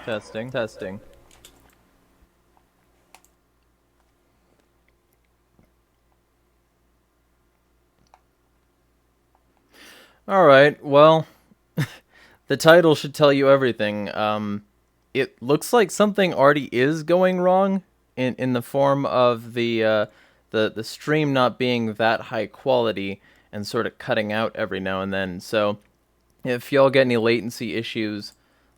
Testing, testing. Alright, well, the title should tell you everything. It looks like something already is going wrong in the form of the stream not being that high quality and sort of cutting out every now and then. So if y'all get any latency issues,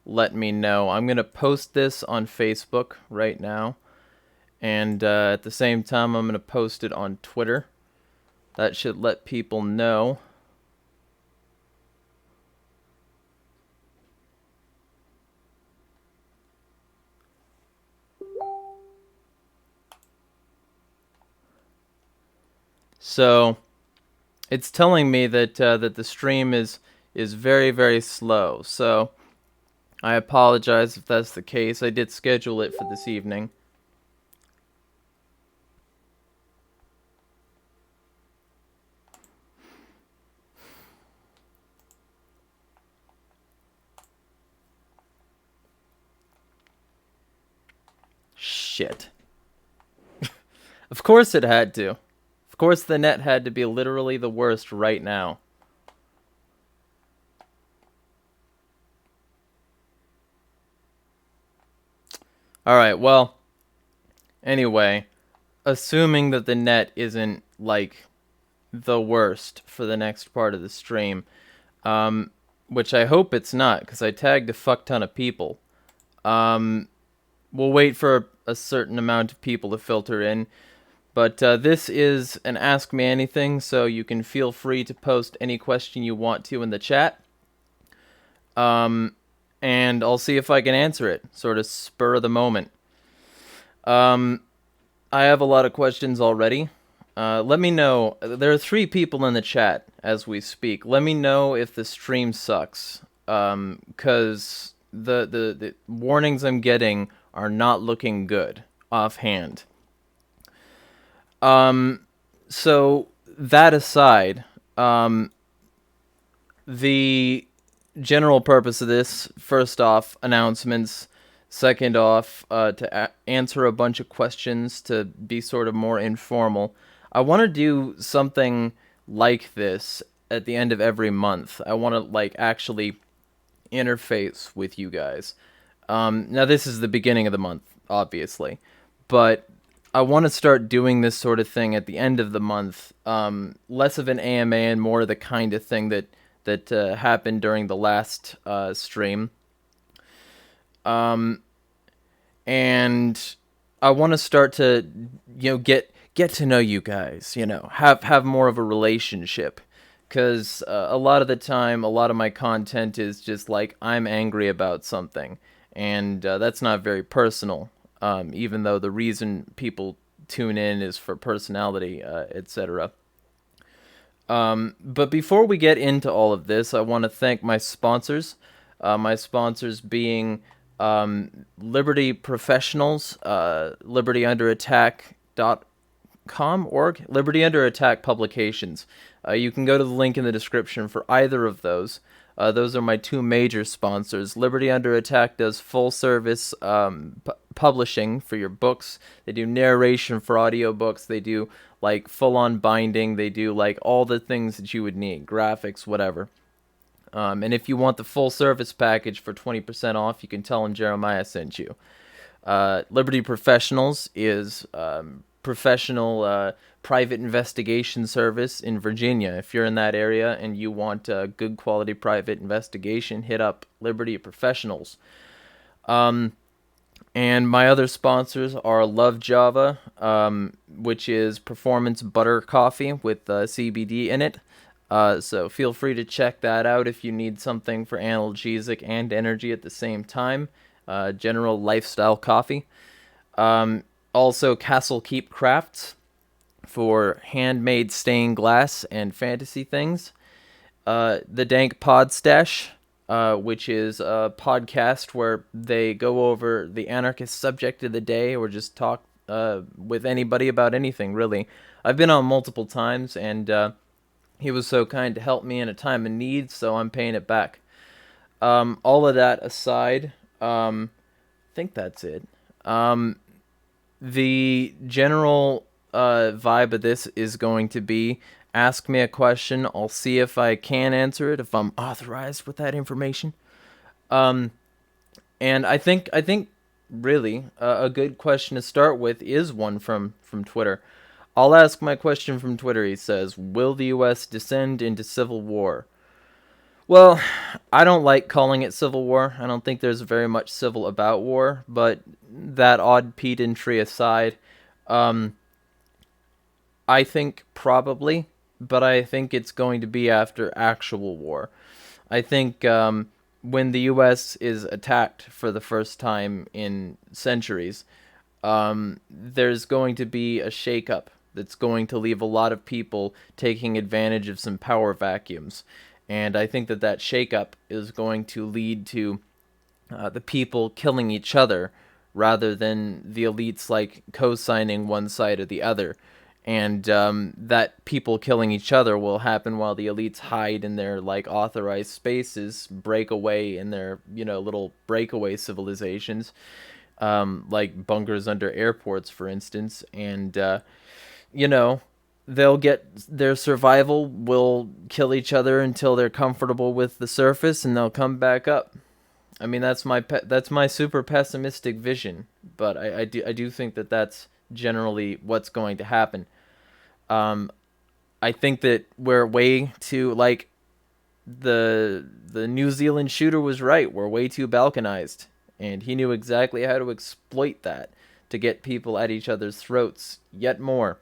let me know. I'm gonna post this on Facebook right now, and at the same time, I'm gonna post it on Twitter. That should let people know. So it's telling me that the stream is very, very slow. So I apologize if that's the case. I did schedule it for this evening. Shit. Of course it had to. Of course the net had to be literally the worst right now. Alright, well, anyway, assuming that the net isn't, like, the worst for the next part of the stream, which I hope it's not, because I tagged a fuck ton of people. We'll wait for a certain amount of people to filter in. But this is an Ask Me Anything, so you can feel free to post any question you want to in the chat. And I'll see if I can answer it, sort of spur of the moment. I have a lot of questions already. Let me know. There are 3 people in the chat as we speak. Let me know if the stream sucks, because the warnings I'm getting are not looking good offhand. So that aside, the general purpose of this, first off, announcements. Second off, to answer a bunch of questions, to be sort of more informal. I want to do something like this at the end of every month. I want to, like, actually interface with you guys. Now, this is the beginning of the month, obviously. But I want to start doing this sort of thing at the end of the month. Less of an AMA and more of the kind of thing that happened during the last stream. And I want to start to, get to know you guys. Have more of a relationship. Because a lot of the time, a lot of my content is just like, I'm angry about something. And that's not very personal, even though the reason people tune in is for personality, etc. But before we get into all of this, I want to thank my sponsors. My sponsors being Liberty Professionals, libertyunderattack.com, Liberty Under Attack Publications. You can go to the link in the description for either of those. Those are my 2 major sponsors. Liberty Under Attack does full service publishing for your books. They do narration for audiobooks. They do like full on binding. They do like all the things that you would need, graphics, whatever. And if you want the full service package for 20% off, you can tell them Jeremiah sent you. Liberty Professionals is professional private investigation service in Virginia. If you're in that area and you want a good quality private investigation, hit up Liberty Professionals. And my other sponsors are Love Java, which is performance butter coffee with CBD in it. So feel free to check that out if you need something for analgesic and energy at the same time. General lifestyle coffee. Also, Castle Keep Crafts for handmade stained glass and fantasy things. The Dank Pod Stash, which is a podcast where they go over the anarchist subject of the day or just talk with anybody about anything, really. I've been on multiple times, and he was so kind to help me in a time of need, so I'm paying it back. All of that aside, think that's it. Um, the general vibe of this is going to be ask me a question. I'll see if I can answer it, if I'm authorized with that information. Um, and I think really a good question to start with is one from Twitter. I'll ask my question from Twitter. He says, "Will the U.S. descend into civil war?" Well, I don't like calling it civil war. I don't think there's very much civil about war, but that odd pedantry aside, um, I think probably, but I think it's going to be after actual war. I think when the U.S. is attacked for the first time in centuries, there's going to be a shakeup that's going to leave a lot of people taking advantage of some power vacuums. And I think that that shakeup is going to lead to the people killing each other rather than the elites like co-signing one side or the other. And that people killing each other will happen while the elites hide in their like authorized spaces, break away in their little breakaway civilizations, like bunkers under airports, for instance, and you know, they'll get their survival will kill each other until they're comfortable with the surface, and they'll come back up. I mean, that's my super pessimistic vision, but I do think that that's generally what's going to happen. Um, I think that we're way too like the New Zealand shooter was right. We're way too balkanized, and he knew exactly how to exploit that to get people at each other's throats yet more.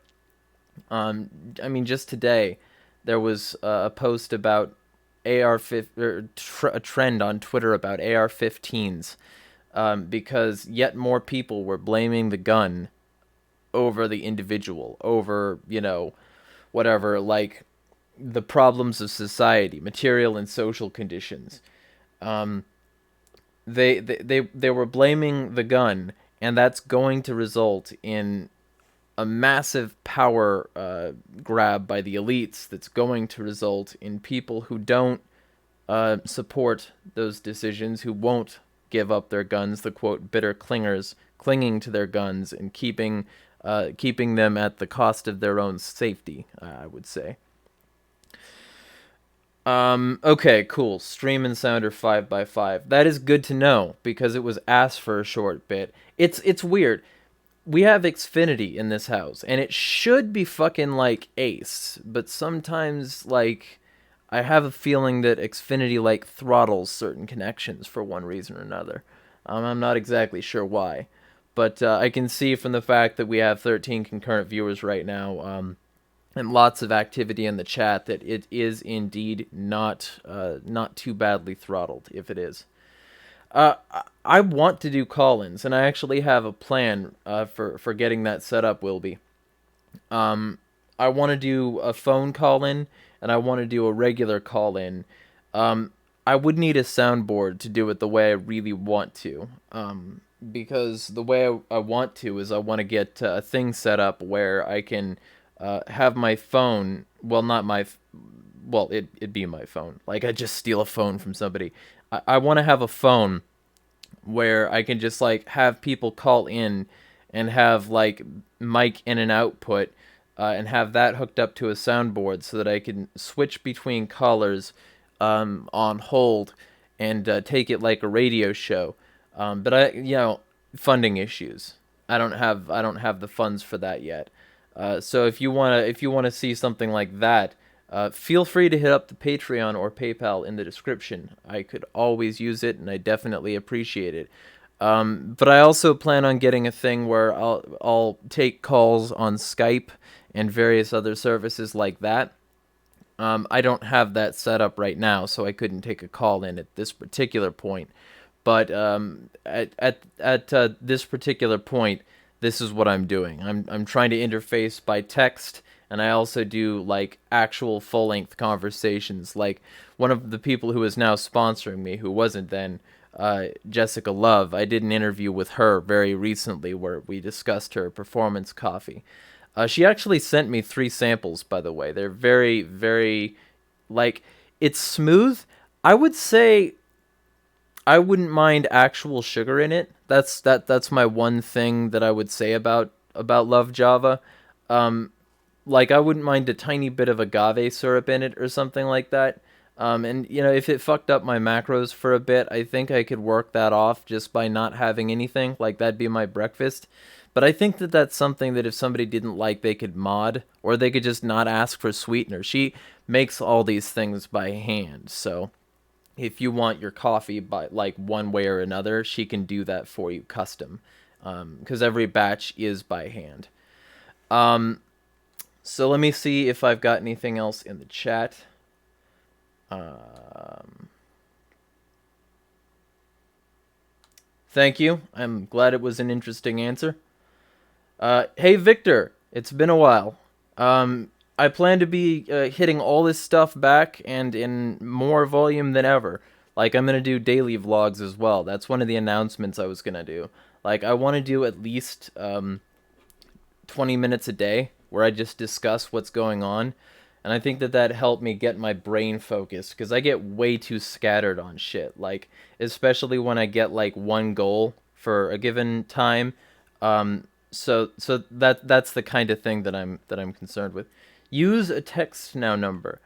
I mean, just today, there was a post about a trend on Twitter about AR-15s, because yet more people were blaming the gun over the individual, over whatever, like the problems of society, material and social conditions. Um, they were blaming the gun, and that's going to result in a massive power grab by the elites that's going to result in people who don't support those decisions, who won't give up their guns, the quote bitter clingers, clinging to their guns and keeping them at the cost of their own safety, I would say. Okay, cool. Stream and sounder 5x5. That is good to know because it was asked for a short bit. It's weird. We have Xfinity in this house, and it should be fucking like Ace, but sometimes like I have a feeling that Xfinity like throttles certain connections for one reason or another. I'm not exactly sure why, but I can see from the fact that we have 13 concurrent viewers right now, and lots of activity in the chat, that it is indeed not too badly throttled. If it is, I want to do call-ins, and I actually have a plan for getting that set up. Will be. I want to do a phone call-in, and I want to do a regular call-in. I would need a soundboard to do it the way I really want to. Because the way I want to is I want to get a thing set up where I can have my phone. Well, not my. Well, it'd be my phone. Like I just steal a phone from somebody. I want to have a phone where I can just like have people call in and have like mic in and output, and have that hooked up to a soundboard so that I can switch between callers on hold and take it like a radio show. But funding issues. I don't have the funds for that yet. So if you wanna see something like that, feel free to hit up the Patreon or PayPal in the description. I could always use it, and I definitely appreciate it. But I also plan on getting a thing where I'll take calls on Skype and various other services like that. I don't have that set up right now, so I couldn't take a call in at this particular point. But at this particular point, this is what I'm doing. I'm trying to interface by text, and I also do like actual full length conversations. Like one of the people who is now sponsoring me, who wasn't then, Jessica Love. I did an interview with her very recently where we discussed her performance coffee. She actually sent me 3 samples, by the way. They're very, very, like, it's smooth. I would say I wouldn't mind actual sugar in it. That's my one thing that I would say about Love Java. Um, like I wouldn't mind a tiny bit of agave syrup in it or something like that. And if it fucked up my macros for a bit, I think I could work that off just by not having anything. Like that'd be my breakfast. But I think that that's something that if somebody didn't like, they could mod, or they could just not ask for sweetener. She makes all these things by hand, so if you want your coffee by like one way or another, she can do that for you custom, because every batch is by hand. So let me see if I've got anything else in the chat. Thank you. I'm glad it was an interesting answer. Hey Victor, it's been a while. I plan to be hitting all this stuff back and in more volume than ever. Like I'm gonna do daily vlogs as well. That's one of the announcements I was gonna do. Like I want to do at least 20 minutes a day where I just discuss what's going on. And I think that that helped me get my brain focused because I get way too scattered on shit. Like, especially when I get like one goal for a given time. So that's the kind of thing that I'm concerned with. Use a text now number.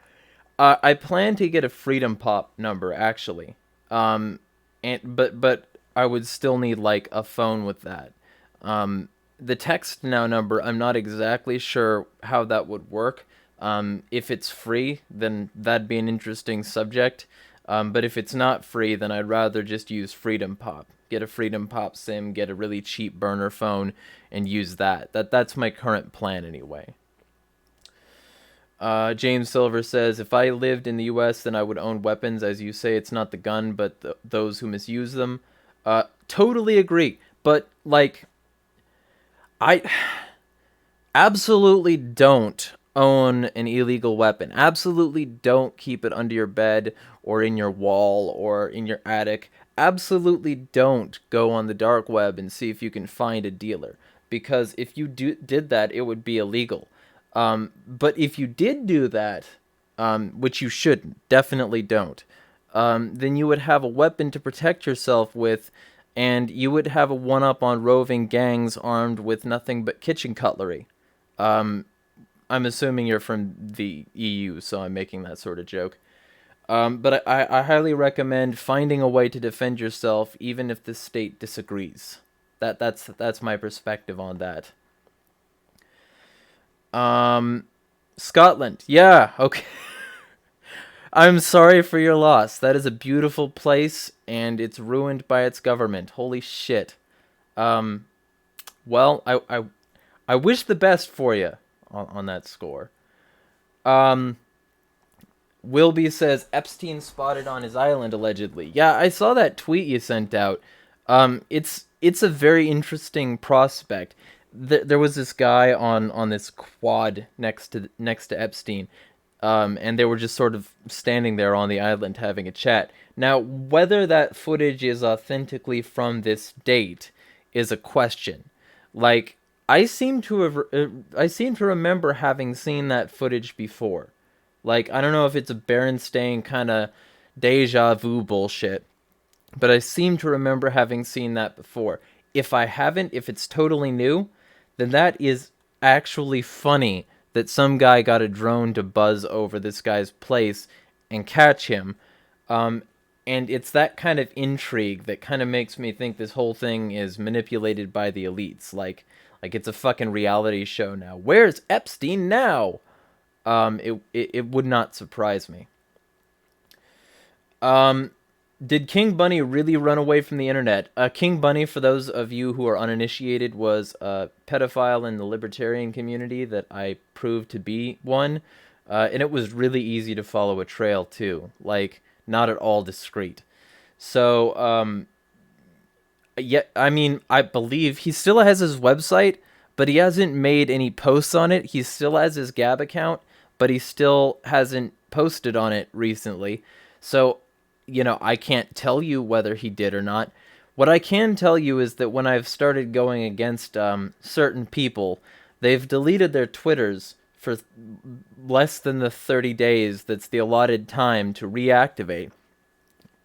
I plan to get a Freedom Pop number actually. But I would still need like a phone with that. The text now number, I'm not exactly sure how that would work. If it's free, then that'd be an interesting subject. But if it's not free, then I'd rather just use Freedom Pop. Get a Freedom Pop SIM, get a really cheap burner phone, and use that. That's my current plan anyway. James Silver says, if I lived in the U.S., then I would own weapons. As you say, it's not the gun, but those who misuse them. Totally agree. But, like, I absolutely don't own an illegal weapon. Absolutely don't keep it under your bed or in your wall or in your attic. Absolutely don't go on the dark web and see if you can find a dealer. Because if you did that, it would be illegal. But if you did do that, which you shouldn't, definitely don't, then you would have a weapon to protect yourself with, and you would have a one-up on roving gangs armed with nothing but kitchen cutlery. I'm assuming you're from the EU, so I'm making that sort of joke. But I highly recommend finding a way to defend yourself, even if the state disagrees. That's my perspective on that. Scotland. Yeah, okay. I'm sorry for your loss. That is a beautiful place, and it's ruined by its government. Holy shit. Well, I wish the best for you on that score. Wilby says Epstein spotted on his island allegedly. Yeah, I saw that tweet you sent out. It's a very interesting prospect. There was this guy on this quad next to Epstein, and they were just sort of standing there on the island having a chat. Now, whether that footage is authentically from this date is a question. Like, I seem to remember having seen that footage before. Like, I don't know if it's a Berenstain kind of deja vu bullshit, but I seem to remember having seen that before. If I haven't, if it's totally new, then that is actually funny that some guy got a drone to buzz over this guy's place and catch him. And it's that kind of intrigue that kind of makes me think this whole thing is manipulated by the elites. Like it's a fucking reality show now. Where's Epstein now? It would not surprise me. Did King Bunny really run away from the internet? King Bunny, for those of you who are uninitiated, was a pedophile in the libertarian community that I proved to be one. And it was really easy to follow a trail, too. Like, not at all discreet. So, yeah, I mean, I believe he still has his website, but he hasn't made any posts on it. He still has his Gab account, but he still hasn't posted on it recently. So, I can't tell you whether he did or not. What I can tell you is that when I've started going against certain people, they've deleted their Twitters for less than the 30 days that's the allotted time to reactivate.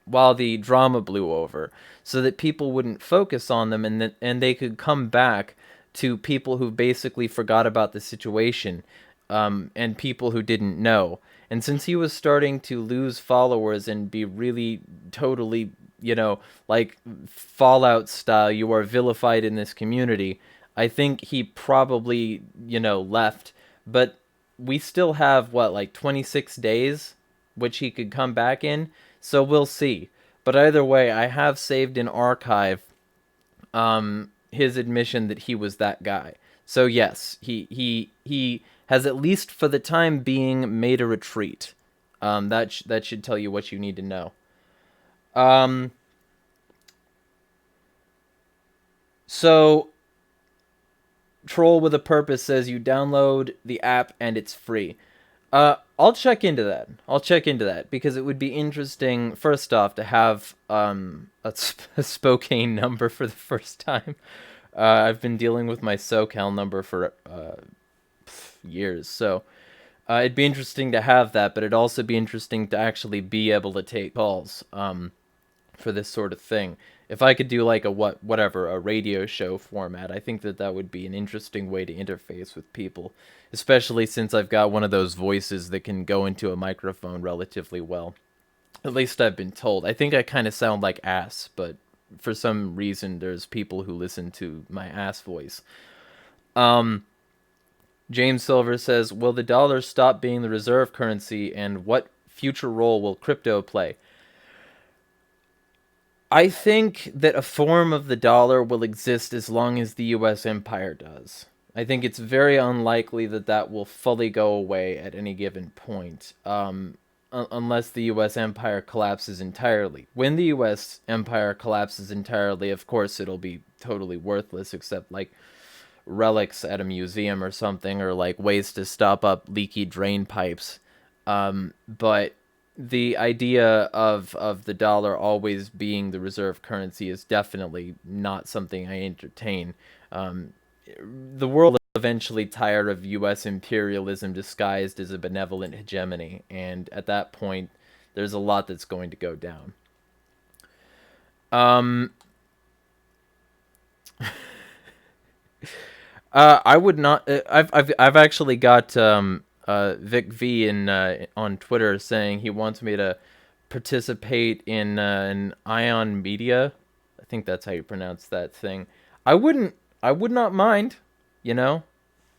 while the drama blew over, so that people wouldn't focus on them, and they could come back to people who basically forgot about the situation, and people who didn't know. And since he was starting to lose followers and be really totally, like Fallout style, you are vilified in this community, I think he probably, left. But we still have, what, like 26 days, which he could come back in. So we'll see. But either way, I have saved in archive his admission that he was that guy. So yes, he has, at least for the time being, made a retreat. That should tell you what you need to know. Um, so Troll with a Purpose says you download the app and it's free. I'll check into that. Because it would be interesting, first off, to have a Spokane number for the first time. I've been dealing with my SoCal number for years, so it'd be interesting to have that, but it'd also be interesting to actually be able to take calls for this sort of thing. If I could do like a radio show format, I think that would be an interesting way to interface with people, especially since I've got one of those voices that can go into a microphone relatively well. At least I've been told. I think I kind of sound like ass, but for some reason there's people who listen to my ass voice. James Silver says, will the dollar stop being the reserve currency, and what future role will crypto play? I think that a form of the dollar will exist as long as the U.S. empire does. I think it's very unlikely that will fully go away at any given point, unless the U.S. empire collapses entirely. When the U.S. empire collapses entirely, of course, it'll be totally worthless, except like relics at a museum or something, or like ways to stop up leaky drain pipes. But the idea of the dollar always being the reserve currency is definitely not something I entertain. The world will eventually tire of U.S. imperialism disguised as a benevolent hegemony, and at that point, there's a lot that's going to go down. I would not. I've actually got Vic V on Twitter saying he wants me to participate in an Ion Media. I think that's how you pronounce that thing. I wouldn't. I would not mind. You know,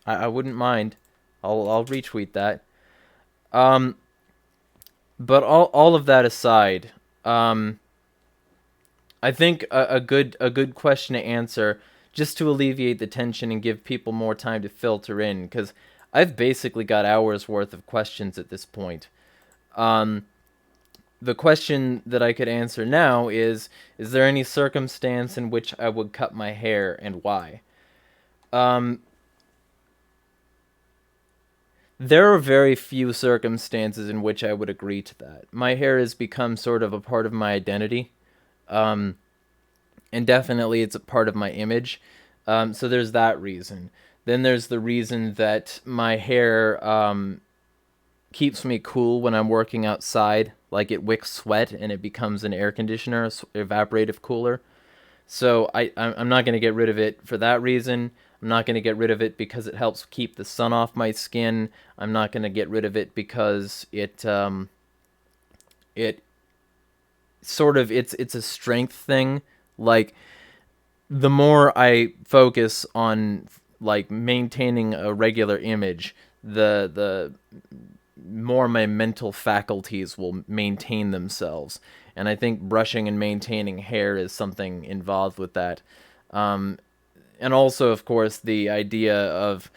I wouldn't mind. I'll retweet that. But all of that aside, I think a good question to answer, just to alleviate the tension and give people more time to filter in, because I've basically got hours worth of questions at this point. The question that I could answer now is there any circumstance in which I would cut my hair, and why? There are very few circumstances in which I would agree to that. My hair has become sort of a part of my identity. And definitely it's a part of my image. So there's that reason. Then there's the reason that my hair keeps me cool when I'm working outside. Like, it wicks sweat and it becomes an air conditioner, evaporative cooler. So I'm not going to get rid of it for that reason. I'm not going to get rid of it because it helps keep the sun off my skin. I'm not going to get rid of it because it sort of, it's a strength thing. Like, the more I focus on like maintaining a regular image, the more my mental faculties will maintain themselves. And I think brushing and maintaining hair is something involved with that. And also, of course, the idea of,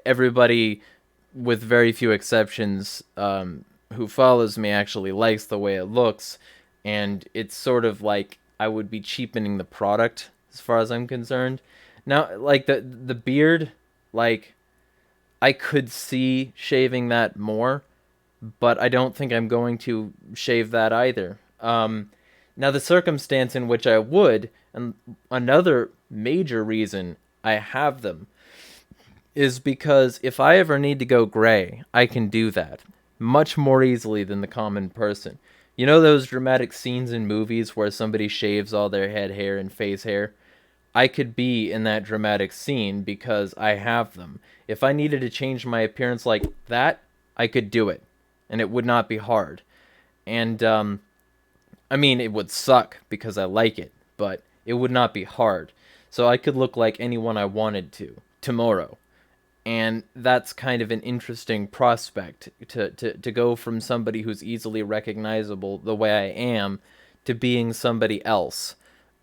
everybody, with very few exceptions, who follows me actually likes the way it looks. And it's sort of like I would be cheapening the product as far as I'm concerned. Now, like the beard, like, I could see shaving that more, but I don't think I'm going to shave that either. Now, the circumstance in which I would, and another major reason I have them, is because if I ever need to go gray, I can do that much more easily than the common person. You know those dramatic scenes in movies where somebody shaves all their head hair and face hair? I could be in that dramatic scene because I have them. If I needed to change my appearance like that, I could do it, and it would not be hard. And I mean, it would suck because I like it, but it would not be hard. So I could look like anyone I wanted to tomorrow. And that's kind of an interesting prospect to go from somebody who's easily recognizable the way I am to being somebody else.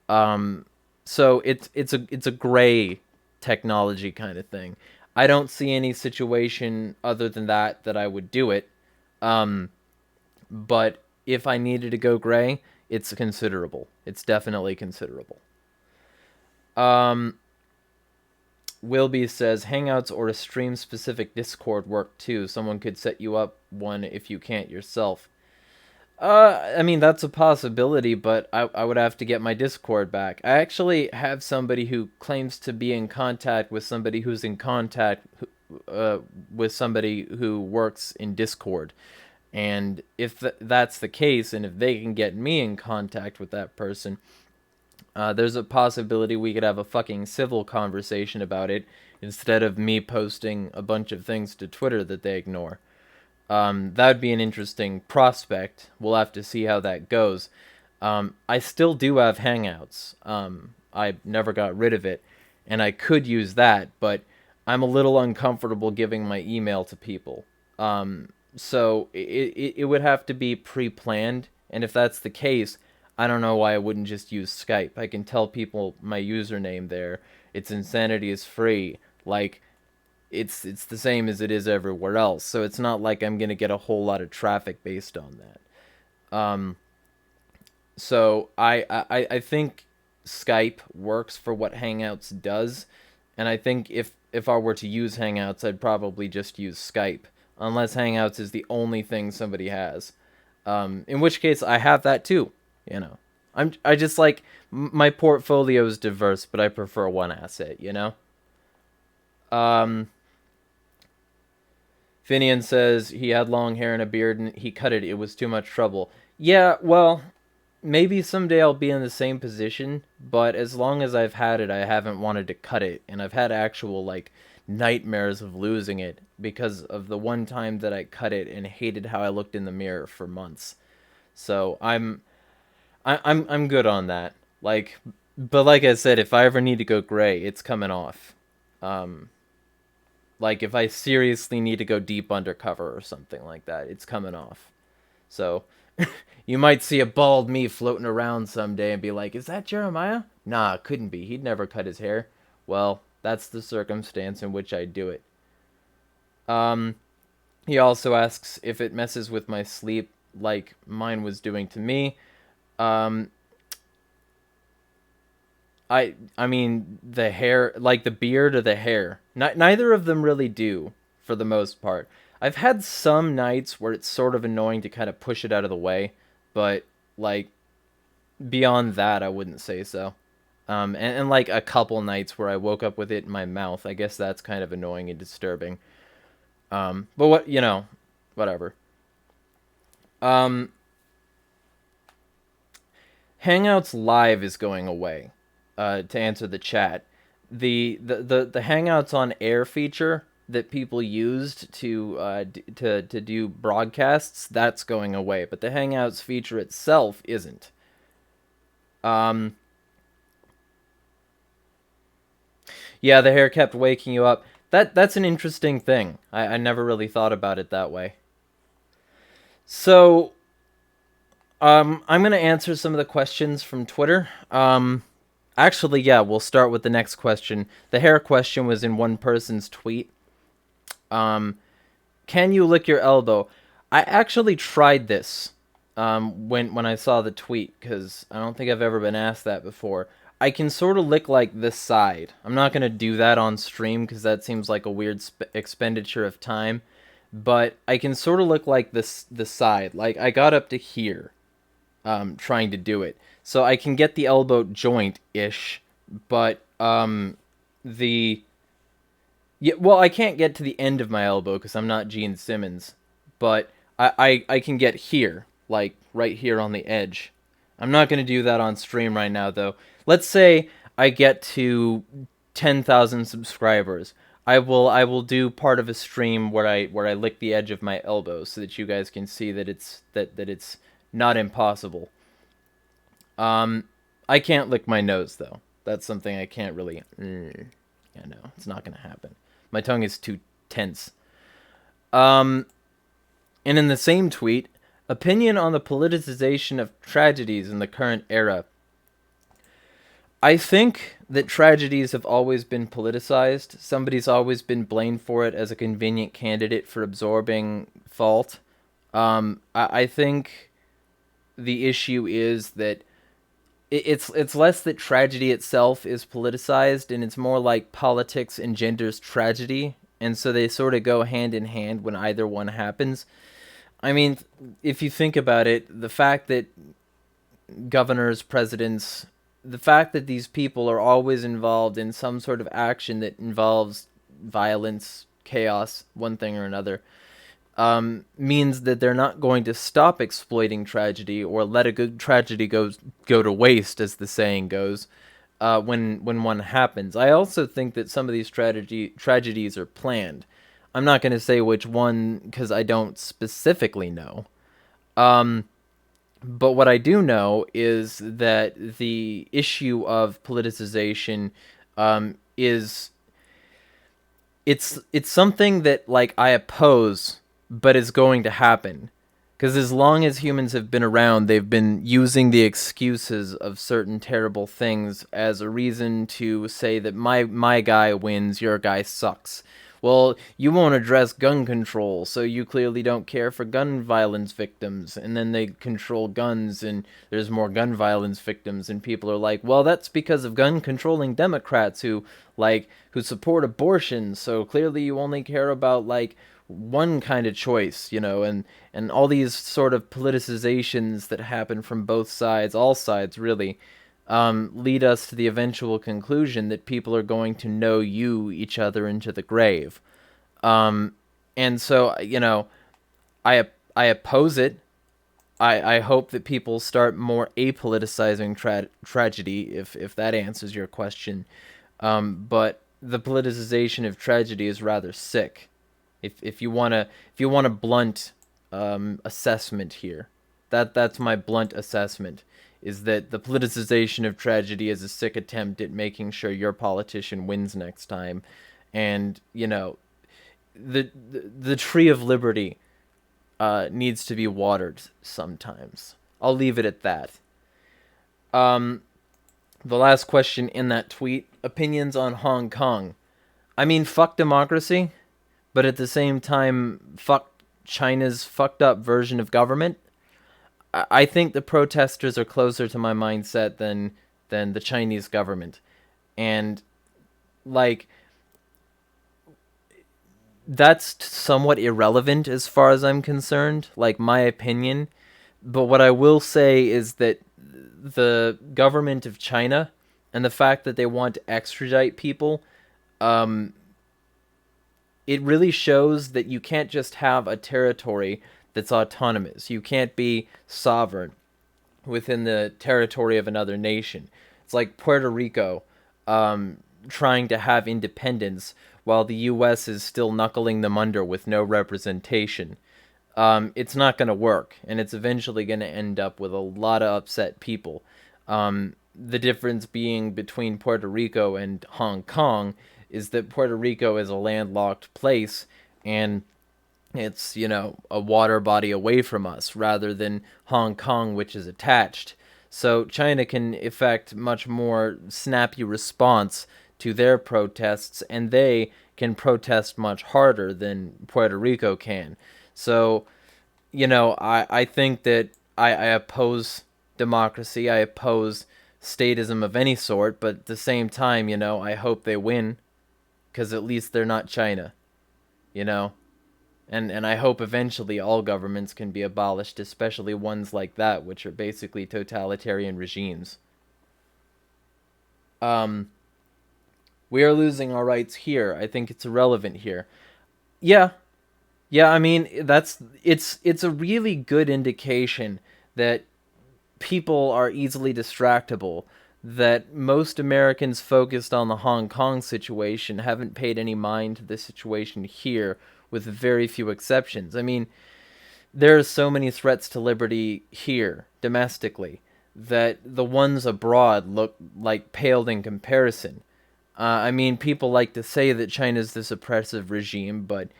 So it's a gray technology kind of thing. I don't see any situation other than that I would do it. But if I needed to go gray, it's considerable. It's definitely considerable. Wilby says Hangouts or a stream specific Discord work too. Someone could set you up one if you can't yourself. I mean, that's a possibility, but I would have to get my Discord back. I actually have somebody who claims to be in contact with somebody who's in contact with somebody who works in Discord. And if that's the case, and if they can get me in contact with that person, there's a possibility we could have a fucking civil conversation about it instead of me posting a bunch of things to Twitter that they ignore. That would be an interesting prospect. We'll have to see how that goes. I still do have Hangouts. I never got rid of it, and I could use that, but I'm a little uncomfortable giving my email to people. So it would have to be pre-planned, and if that's the case, I don't know why I wouldn't just use Skype. I can tell people my username there. It's Insanity is free. Like, it's the same as it is everywhere else. So it's not like I'm gonna get a whole lot of traffic based on that. So I think Skype works for what Hangouts does, and I think if I were to use Hangouts, I'd probably just use Skype, unless Hangouts is the only thing somebody has. In which case I have that too. You know, I just like my portfolio is diverse, but I prefer one asset. You know. Finian says he had long hair and a beard and he cut it. It was too much trouble. Yeah, well, maybe someday I'll be in the same position, but as long as I've had it, I haven't wanted to cut it, and I've had actual like nightmares of losing it because of the one time that I cut it and hated how I looked in the mirror for months. So I'm good on that. Like, but like I said, if I ever need to go gray, it's coming off. Like if I seriously need to go deep undercover or something like that, it's coming off. So you might see a bald me floating around someday and be like, "Is that Jeremiah?" Nah, couldn't be. He'd never cut his hair. Well, that's the circumstance in which I do it. He also asks if it messes with my sleep like mine was doing to me. Um, I mean the hair, like the beard or the hair. Neither of them really do for the most part. I've had some nights where it's sort of annoying to kind of push it out of the way, but like beyond that, I wouldn't say so. And like a couple nights where I woke up with it in my mouth. I guess that's kind of annoying and disturbing. But what, you know, whatever. Um, Hangouts Live is going away. To answer the chat, the Hangouts on Air feature that people used to do broadcasts, that's going away. But the Hangouts feature itself isn't. Yeah, the hair kept waking you up. That's an interesting thing. I never really thought about it that way. So, I'm gonna answer some of the questions from Twitter. Actually, yeah, we'll start with the next question. The hair question was in one person's tweet. Can you lick your elbow? I actually tried this when I saw the tweet, because I don't think I've ever been asked that before. I can sort of lick like this side. I'm not going to do that on stream because that seems like a weird expenditure of time. But I can sort of look like the side. Like I got up to here trying to do it. So I can get the elbow joint-ish, but the... Yeah, well, I can't get to the end of my elbow because I'm not Gene Simmons, but I can get here. like right here on the edge. I'm not going to do that on stream right now, though. Let's say I get to 10,000 subscribers. I will do part of a stream where I lick the edge of my elbow so that you guys can see that it's not impossible. I can't lick my nose though. That's something I can't really. Yeah, no, it's not gonna happen. My tongue is too tense. Um, and in the same tweet, opinion on the politicization of tragedies in the current era. I think that tragedies have always been politicized. Somebody's always been blamed for it as a convenient candidate for absorbing fault. I think the issue is that it's less that tragedy itself is politicized, and it's more like politics engenders tragedy, and so they sort of go hand in hand when either one happens. I mean, if you think about it, the fact that governors, presidents, the fact that these people are always involved in some sort of action that involves violence, chaos, one thing or another, means that they're not going to stop exploiting tragedy or let a good tragedy go to waste, as the saying goes, when one happens. I also think that some of these tragedies are planned. I'm not going to say which one because I don't specifically know. But what I do know is that the issue of politicization is it's something that like I oppose, but is going to happen. Because as long as humans have been around, they've been using the excuses of certain terrible things as a reason to say that my guy wins, your guy sucks. Well, you won't address gun control, so you clearly don't care for gun violence victims. And then they control guns, and there's more gun violence victims, and people are like, well, that's because of gun controlling Democrats who support abortion, so clearly you only care about like one kind of choice, and all these sort of politicizations that happen from both sides, all sides really, lead us to the eventual conclusion that people are going to know each other into the grave. And so, I oppose it. I hope that people start more apoliticizing tragedy, if that answers your question. But the politicization of tragedy is rather sick. If you wanna blunt assessment here, that's my blunt assessment, is that the politicization of tragedy is a sick attempt at making sure your politician wins next time, and the tree of liberty needs to be watered sometimes. I'll leave it at that. The last question in that tweet: opinions on Hong Kong. I mean, fuck democracy, but at the same time, fuck China's fucked up version of government. I think the protesters are closer to my mindset than the Chinese government, and like that's somewhat irrelevant as far as I'm concerned. Like my opinion, but what I will say is that the government of China and the fact that they want to extradite people, it really shows that you can't just have a territory that's autonomous. You can't be sovereign within the territory of another nation. It's like Puerto Rico trying to have independence while the U.S. is still knuckling them under with no representation. It's not going to work, and it's eventually going to end up with a lot of upset people. The difference being between Puerto Rico and Hong Kong is that Puerto Rico is a landlocked place, and it's, a water body away from us, rather than Hong Kong, which is attached. So China can effect much more snappy response to their protests, and they can protest much harder than Puerto Rico can. So, I think that I oppose democracy. I oppose statism of any sort, but at the same time, I hope they win, because at least they're not China, And I hope eventually all governments can be abolished, especially ones like that, which are basically totalitarian regimes. We are losing our rights here. I think it's irrelevant here. Yeah, Yeah, I mean, it's a really good indication that people are easily distractible, that most Americans focused on the Hong Kong situation haven't paid any mind to the situation here, with very few exceptions. I mean, there are so many threats to liberty here, domestically, that the ones abroad look like paled in comparison. I mean, people like to say that China's this oppressive regime, but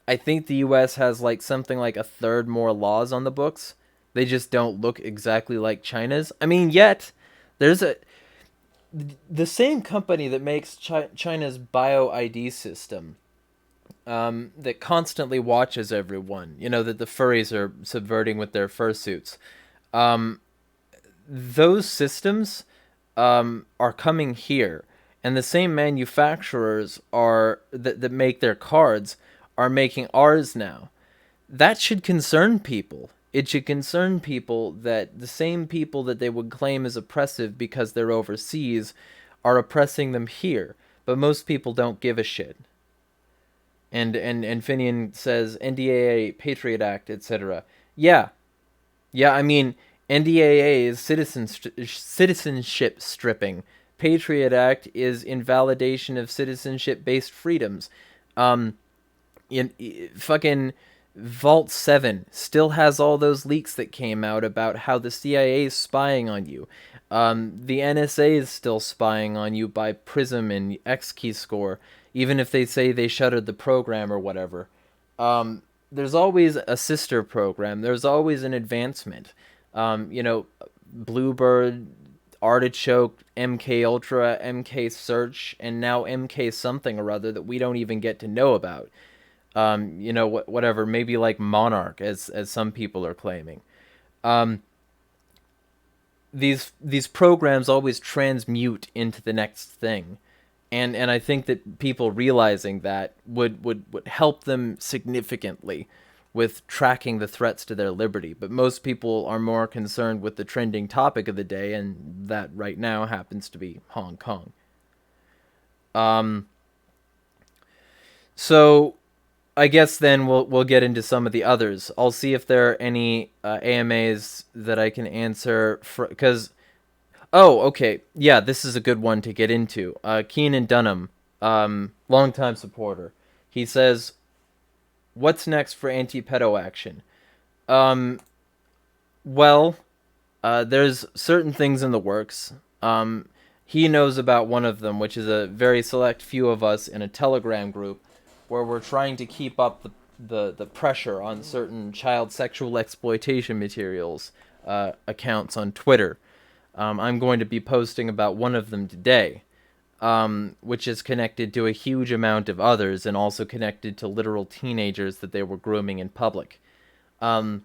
I think the US has like something like a third more laws on the books. They just don't look exactly like China's. I mean, yet there's the same company that makes China's bio ID system, that constantly watches everyone. You know that the furries are subverting with their fursuits. Um, those systems are coming here, and the same manufacturers are that make their cards are making ours now. That should concern people. It should concern people that the same people that they would claim as oppressive because they're overseas are oppressing them here. But most people don't give a shit. And Finian says NDAA, Patriot Act, etc. Yeah, yeah. I mean, NDAA is citizenship stripping. Patriot Act is invalidation of citizenship-based freedoms. Um, fucking Vault 7 still has all those leaks that came out about how the CIA is spying on you. The NSA is still spying on you by Prism and Xkeyscore, even if they say they shuttered the program or whatever. There's always a sister program. There's always an advancement. Bluebird, Artichoke, MK Ultra, MK Search, and now MK something or other that we don't even get to know about. Whatever, maybe like Monarch, as some people are claiming. Um, these programs always transmute into the next thing, and I think that people realizing that would help them significantly with tracking the threats to their liberty. But most people are more concerned with the trending topic of the day, and that right now happens to be Hong Kong. Um, so I guess then we'll get into some of the others. I'll see if there are any AMAs that I can answer because okay, yeah, this is a good one to get into. Keenan Dunham, longtime supporter, he says, "What's next for anti-pedo action?" Um, well, there's certain things in the works. He knows about one of them, which is a very select few of us in a Telegram group where we're trying to keep up the pressure on certain child sexual exploitation materials accounts on Twitter. I'm going to be posting about one of them today, which is connected to a huge amount of others and also connected to literal teenagers that they were grooming in public. But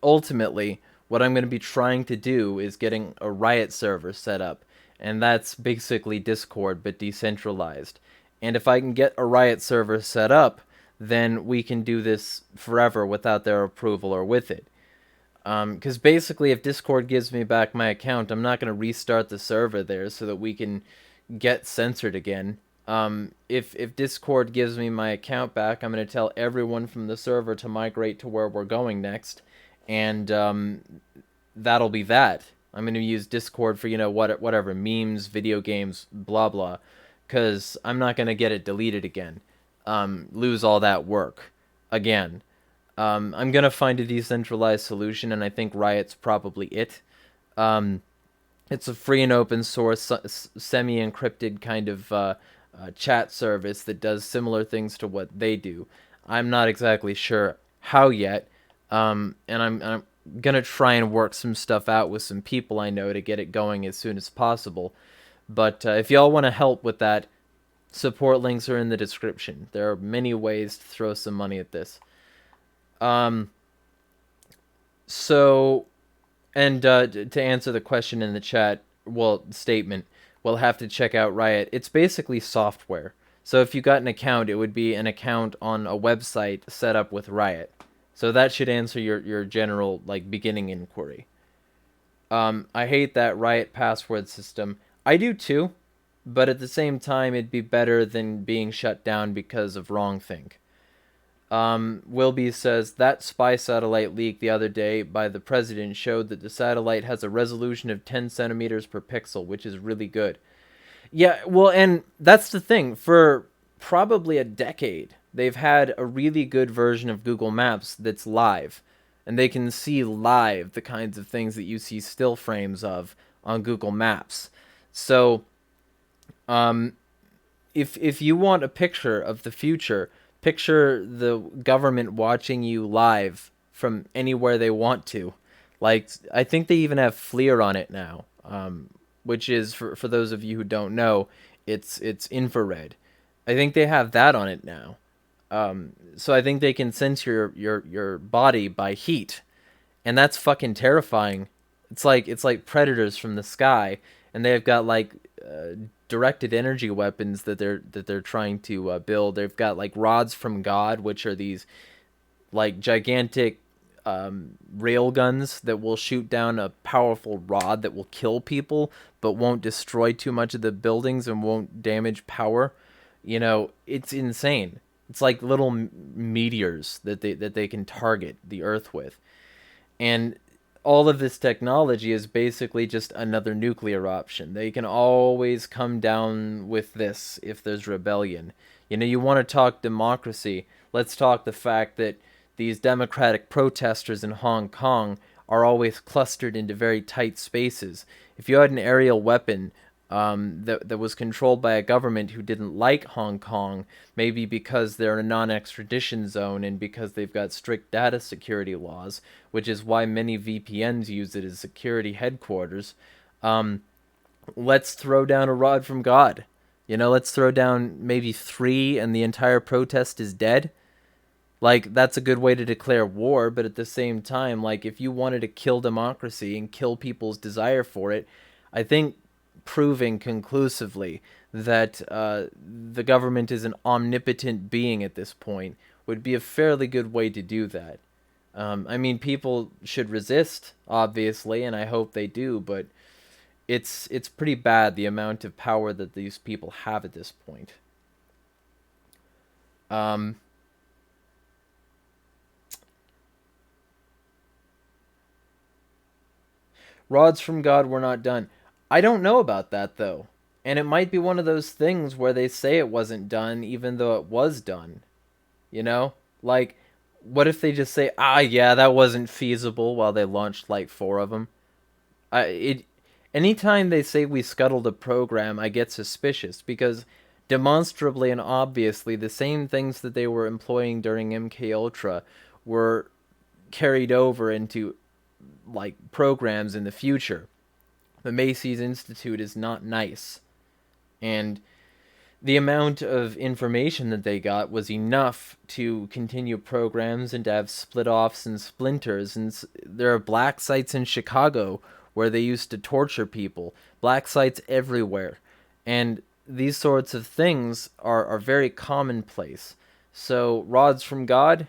ultimately, what I'm going to be trying to do is getting a Riot server set up, and that's basically Discord but decentralized. And if I can get a Riot server set up, then we can do this forever without their approval or with it. Because basically, if Discord gives me back my account, I'm not going to restart the server there so that we can get censored again. If Discord gives me my account back, I'm going to tell everyone from the server to migrate to where we're going next, and that'll be that. I'm going to use Discord for whatever memes, video games, blah blah, because I'm not going to get it deleted again. Lose all that work again. I'm going to find a decentralized solution, and I think Riot's probably it. It's a free and open source, semi-encrypted kind of chat service that does similar things to what they do. I'm not exactly sure how yet, and I'm going to try and work some stuff out with some people I know to get it going as soon as possible. But if y'all want to help with that, support links are in the description. There are many ways to throw some money at this. So, and to answer the question in the chat, statement, we'll have to check out Riot. It's basically software. So if you got an account, it would be an account on a website set up with Riot. So that should answer your general, beginning inquiry. I hate that Riot password system. I do too, but at the same time, it'd be better than being shut down because of wrongthink. Wilby says that spy satellite leak the other day by the president showed that the satellite has a resolution of 10 centimeters per pixel, which is really good. Yeah, well, and that's the thing. For probably a decade, they've had a really good version of Google Maps that's live, and they can see live the kinds of things that you see still frames of on Google Maps. So, um, if you want a picture of the future, picture the government watching you live from anywhere they want to. Like, I think they even have FLIR on it now, which is, for those of you who don't know, it's infrared. I think they have that on it now. So I think they can sense your body by heat, and that's fucking terrifying. It's like predators from the sky, and they've got like directed energy weapons that they're trying to build. They've got like rods from God, which are these like gigantic rail guns that will shoot down a powerful rod that will kill people, but won't destroy too much of the buildings and won't damage power. You know, it's insane. It's like little meteors that they can target the Earth with. And all of this technology is basically just another nuclear option. They can always come down with this if there's rebellion. You know, you want to talk democracy. Let's talk the fact that these democratic protesters in Hong Kong are always clustered into very tight spaces. If you had an aerial weapon that was controlled by a government who didn't like Hong Kong, maybe because they're in a non-extradition zone and because they've got strict data security laws, which is why many VPNs use it as security headquarters. Let's throw down a rod from God. You know, let's throw down maybe 3 and the entire protest is dead. Like, that's a good way to declare war, but at the same time, like, if you wanted to kill democracy and kill people's desire for it, I think proving conclusively that the government is an omnipotent being at this point would be a fairly good way to do that. I mean, people should resist, obviously, and I hope they do, but it's pretty bad the amount of power that these people have at this point. Rods from God were not done. I don't know about that, though. And it might be one of those things where they say it wasn't done, even though it was done. You know? Like, what if they just say, yeah, that wasn't feasible while they launched like 4 of them? Anytime they say we scuttled a program, I get suspicious because demonstrably and obviously the same things that they were employing during MK Ultra were carried over into like programs in the future. The Macy's Institute is not nice. And the amount of information that they got was enough to continue programs and to have split-offs and splinters. And there are black sites in Chicago where they used to torture people. Black sites everywhere. And these sorts of things are very commonplace. So, rods from God?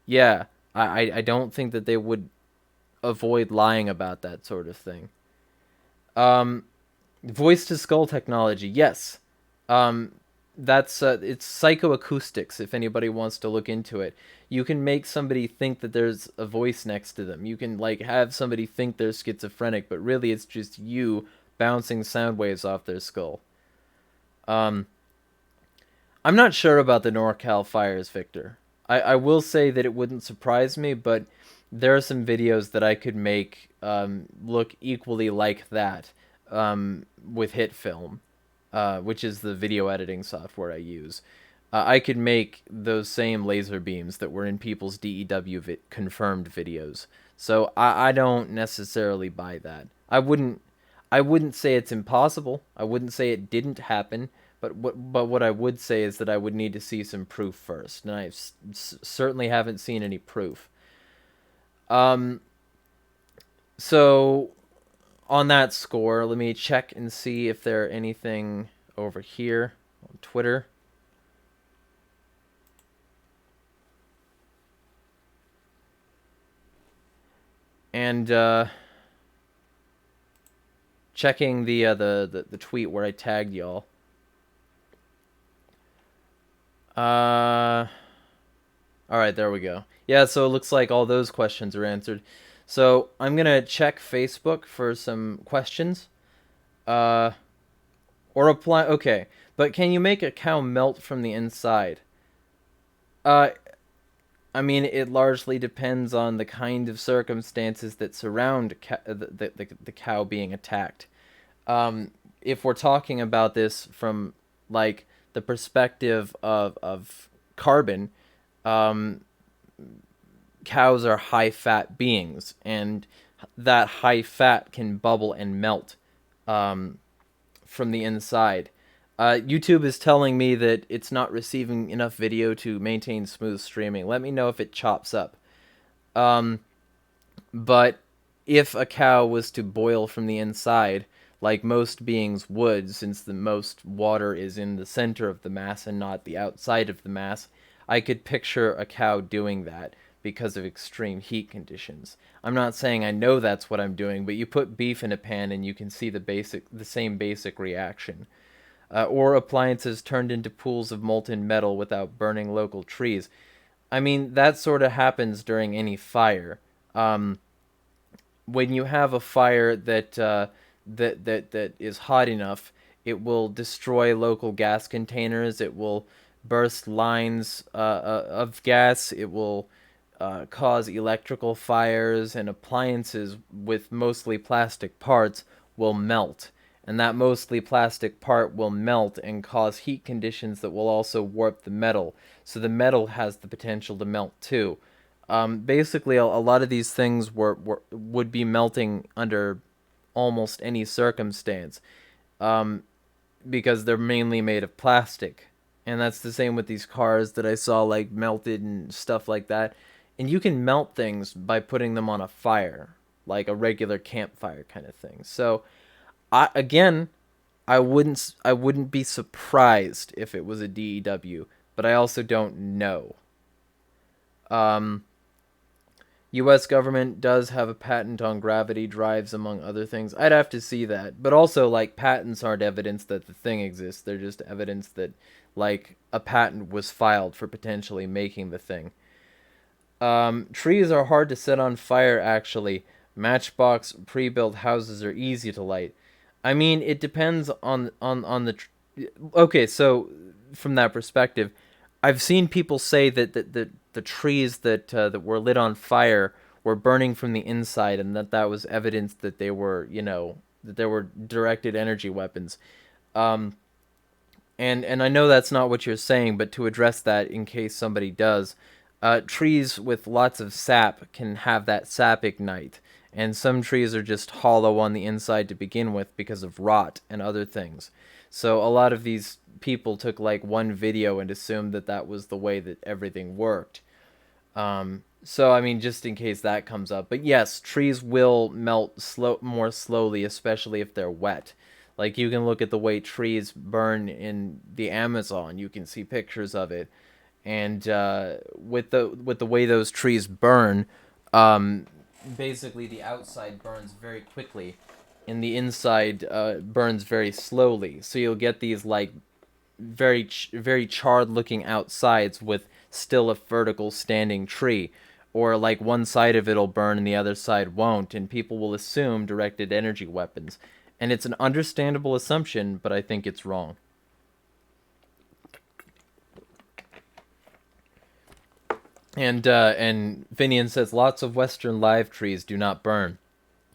Yeah, I don't think that they would avoid lying about that sort of thing. Voice to skull technology, yes. That's it's psychoacoustics. If anybody wants to look into it, you can make somebody think that there's a voice next to them. You can like have somebody think they're schizophrenic, but really it's just you bouncing sound waves off their skull. I'm not sure about the NorCal fires, Victor. I will say that it wouldn't surprise me, but there are some videos that I could make look equally like that with HitFilm, which is the video editing software I use. I could make those same laser beams that were in people's DEW confirmed videos. So I don't necessarily buy that. I wouldn't say it's impossible. I wouldn't say it didn't happen. But what I would say is that I would need to see some proof first, and I certainly haven't seen any proof. So on that score, let me check and see if there are anything over here on Twitter. And checking the tweet where I tagged y'all. All right, there we go. Yeah, so it looks like all those questions are answered. So I'm gonna check Facebook for some questions. Uh, or apply. Okay, but can you make a cow melt from the inside? Uh, I mean, it largely depends on the kind of circumstances that surround the cow being attacked. Um, if we're talking about this from like the perspective of carbon, um, cows are high fat beings, and that high fat can bubble and melt um, from the inside. YouTube is telling me that it's not receiving enough video to maintain smooth streaming. Let me know if it chops up. Um, but if a cow was to boil from the inside, like most beings would, since the most water is in the center of the mass and not the outside of the mass, I could picture a cow doing that because of extreme heat conditions. I'm not saying I know that's what I'm doing, but you put beef in a pan and you can see the same basic reaction. Or appliances turned into pools of molten metal without burning local trees. I mean, that sort of happens during any fire. Um, when you have a fire that is hot enough, it will destroy local gas containers. It will burst lines of gas. It will cause electrical fires, and appliances with mostly plastic parts will melt. And that mostly plastic part will melt and cause heat conditions that will also warp the metal. So the metal has the potential to melt too. Basically, a lot of these things would be melting under almost any circumstance, um, because they're mainly made of plastic. And that's the same with these cars that I saw like melted and stuff like that. And you can melt things by putting them on a fire, like a regular campfire kind of thing. So, again, I wouldn't be surprised if it was a DEW, but I also don't know. Um, U.S. government does have a patent on gravity drives, among other things. I'd have to see that, but also like patents aren't evidence that the thing exists. They're just evidence that like a patent was filed for potentially making the thing. Trees are hard to set on fire. Actually, matchbox pre-built houses are easy to light. I mean, it depends on the. Okay, so from that perspective, I've seen people say that the trees that were lit on fire were burning from the inside, and that was evidence that they were, that they were directed energy weapons. Um, and I know that's not what you're saying, but to address that in case somebody does, trees with lots of sap can have that sap ignite, and some trees are just hollow on the inside to begin with because of rot and other things. So a lot of these people took like one video and assumed that that was the way that everything worked. So I mean, just in case that comes up, but yes, trees will melt more slowly, especially if they're wet. Like you can look at the way trees burn in the Amazon. You can see pictures of it, and with the way those trees burn, um, basically the outside burns very quickly, and the inside burns very slowly. So you'll get these like very charred looking outsides with still a vertical standing tree, or like one side of it'll burn and the other side won't, and people will assume directed energy weapons. And it's an understandable assumption, but I think it's wrong. And Vinian says lots of western live trees do not burn.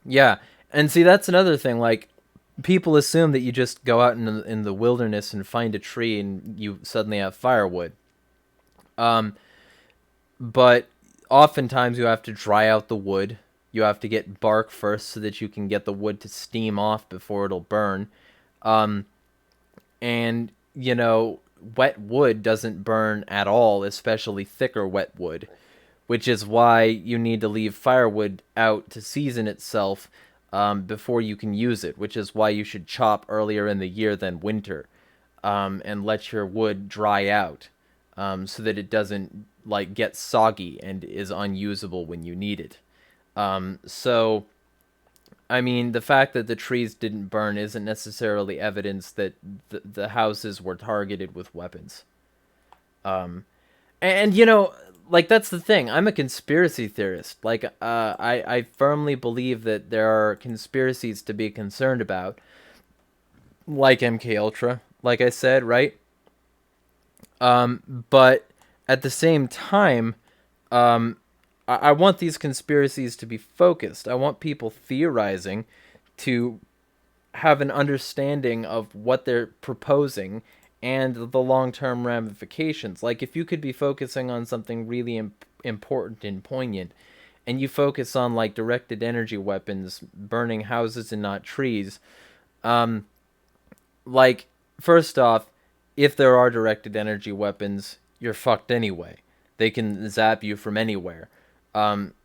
Yeah, and see that's another thing. Like people assume that you just go out in the wilderness and find a tree and you suddenly have firewood. Um, but oftentimes you have to dry out the wood. You have to get bark first so that you can get the wood to steam off before it'll burn. Um, and wet wood doesn't burn at all, especially thicker wet wood, which is why you need to leave firewood out to season itself before you can use it, which is why you should chop earlier in the year than winter, and let your wood dry out, so that it doesn't like get soggy and is unusable when you need it. So I mean, the fact that the trees didn't burn isn't necessarily evidence that the houses were targeted with weapons. Um, and like that's the thing. I'm a conspiracy theorist. Like I firmly believe that there are conspiracies to be concerned about, like MK Ultra, like I said, right? But at the same time, um, I want these conspiracies to be focused. I want people theorizing to have an understanding of what they're proposing and the long-term ramifications. Like if you could be focusing on something really important and poignant, and you focus on like directed energy weapons burning houses and not trees, um, like first off, if there are directed energy weapons, you're fucked anyway. They can zap you from anywhere.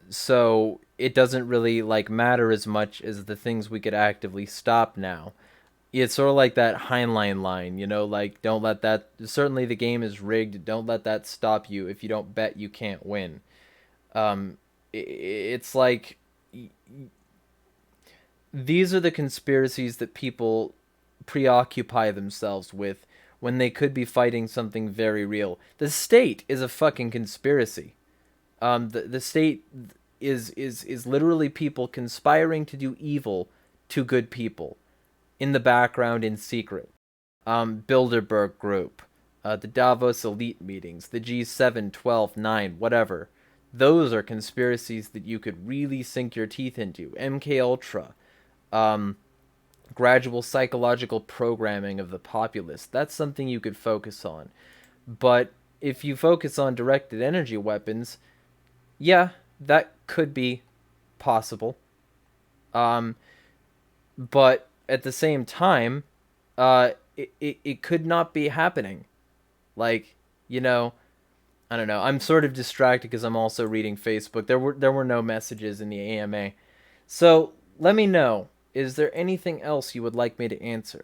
So it doesn't really like matter as much as the things we could actively stop now. It's sort of like that Heinlein line, like don't let that. Certainly, the game is rigged. Don't let that stop you. If you don't bet, you can't win. It's like these are the conspiracies that people preoccupy themselves with when they could be fighting something very real. The state is a fucking conspiracy. The state is literally people conspiring to do evil to good people in the background in secret. Bilderberg Group, the Davos elite meetings, the G7, 12, 9, whatever. Those are conspiracies that you could really sink your teeth into. MK Ultra, gradual psychological programming of the populace. That's something you could focus on. But if you focus on directed energy weapons, yeah, that could be possible. But at the same time, it could not be happening. Like, I don't know. I'm sort of distracted because I'm also reading Facebook. There were no messages in the AMA. So let me know. Is there anything else you would like me to answer?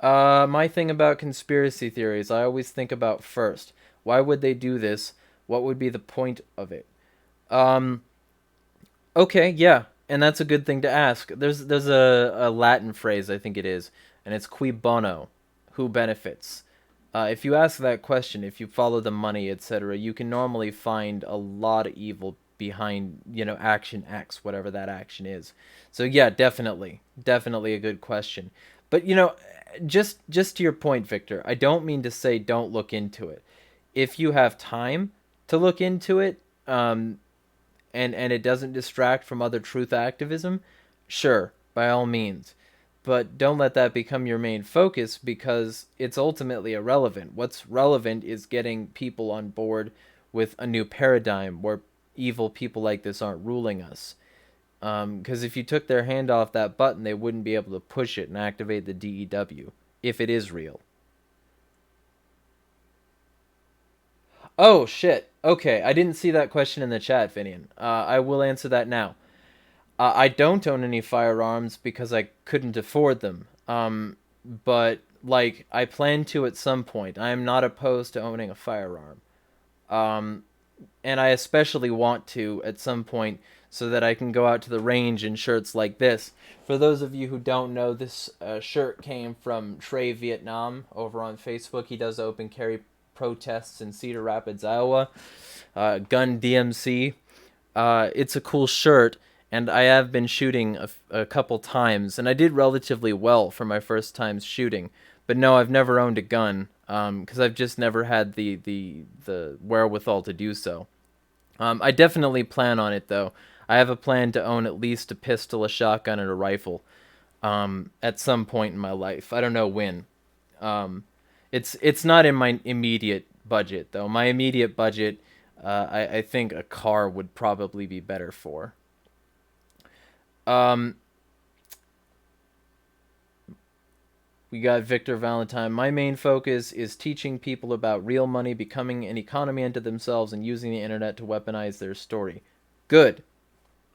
My thing about conspiracy theories, I always think about first. Why would they do this? What would be the point of it? Um, okay, yeah, and that's a good thing to ask. There's a Latin phrase, I think it is, and it's qui bono, who benefits. If you ask that question, if you follow the money, etc., you can normally find a lot of evil behind, action X, whatever that action is. So yeah, definitely a good question. But just to your point, Victor, I don't mean to say don't look into it. If you have time to look into it, and it doesn't distract from other truth activism, sure, by all means. But don't let that become your main focus because it's ultimately irrelevant. What's relevant is getting people on board with a new paradigm where evil people like this aren't ruling us. Because if you took their hand off that button, they wouldn't be able to push it and activate the DEW, if it is real. Oh, shit. Okay, I didn't see that question in the chat, Finian. I will answer that now. I don't own any firearms because I couldn't afford them. But like I plan to at some point. I am not opposed to owning a firearm. Um, and I especially want to at some point so that I can go out to the range in shirts like this. For those of you who don't know, this shirt came from Trey Vietnam over on Facebook. He does open carry protests in Cedar Rapids, Iowa. Gun DMC. It's a cool shirt, and I have been shooting a couple times, and I did relatively well for my first times shooting. But no, I've never owned a gun, because I've just never had the wherewithal to do so. I definitely plan on it though. I have a plan to own at least a pistol, a shotgun, and a rifle, at some point in my life. I don't know when. Um, it's not in my immediate budget though. My immediate budget, I think a car would probably be better for. Um, we got Victor Valentine. My main focus is teaching people about real money, becoming an economy unto themselves, and using the internet to weaponize their story. Good.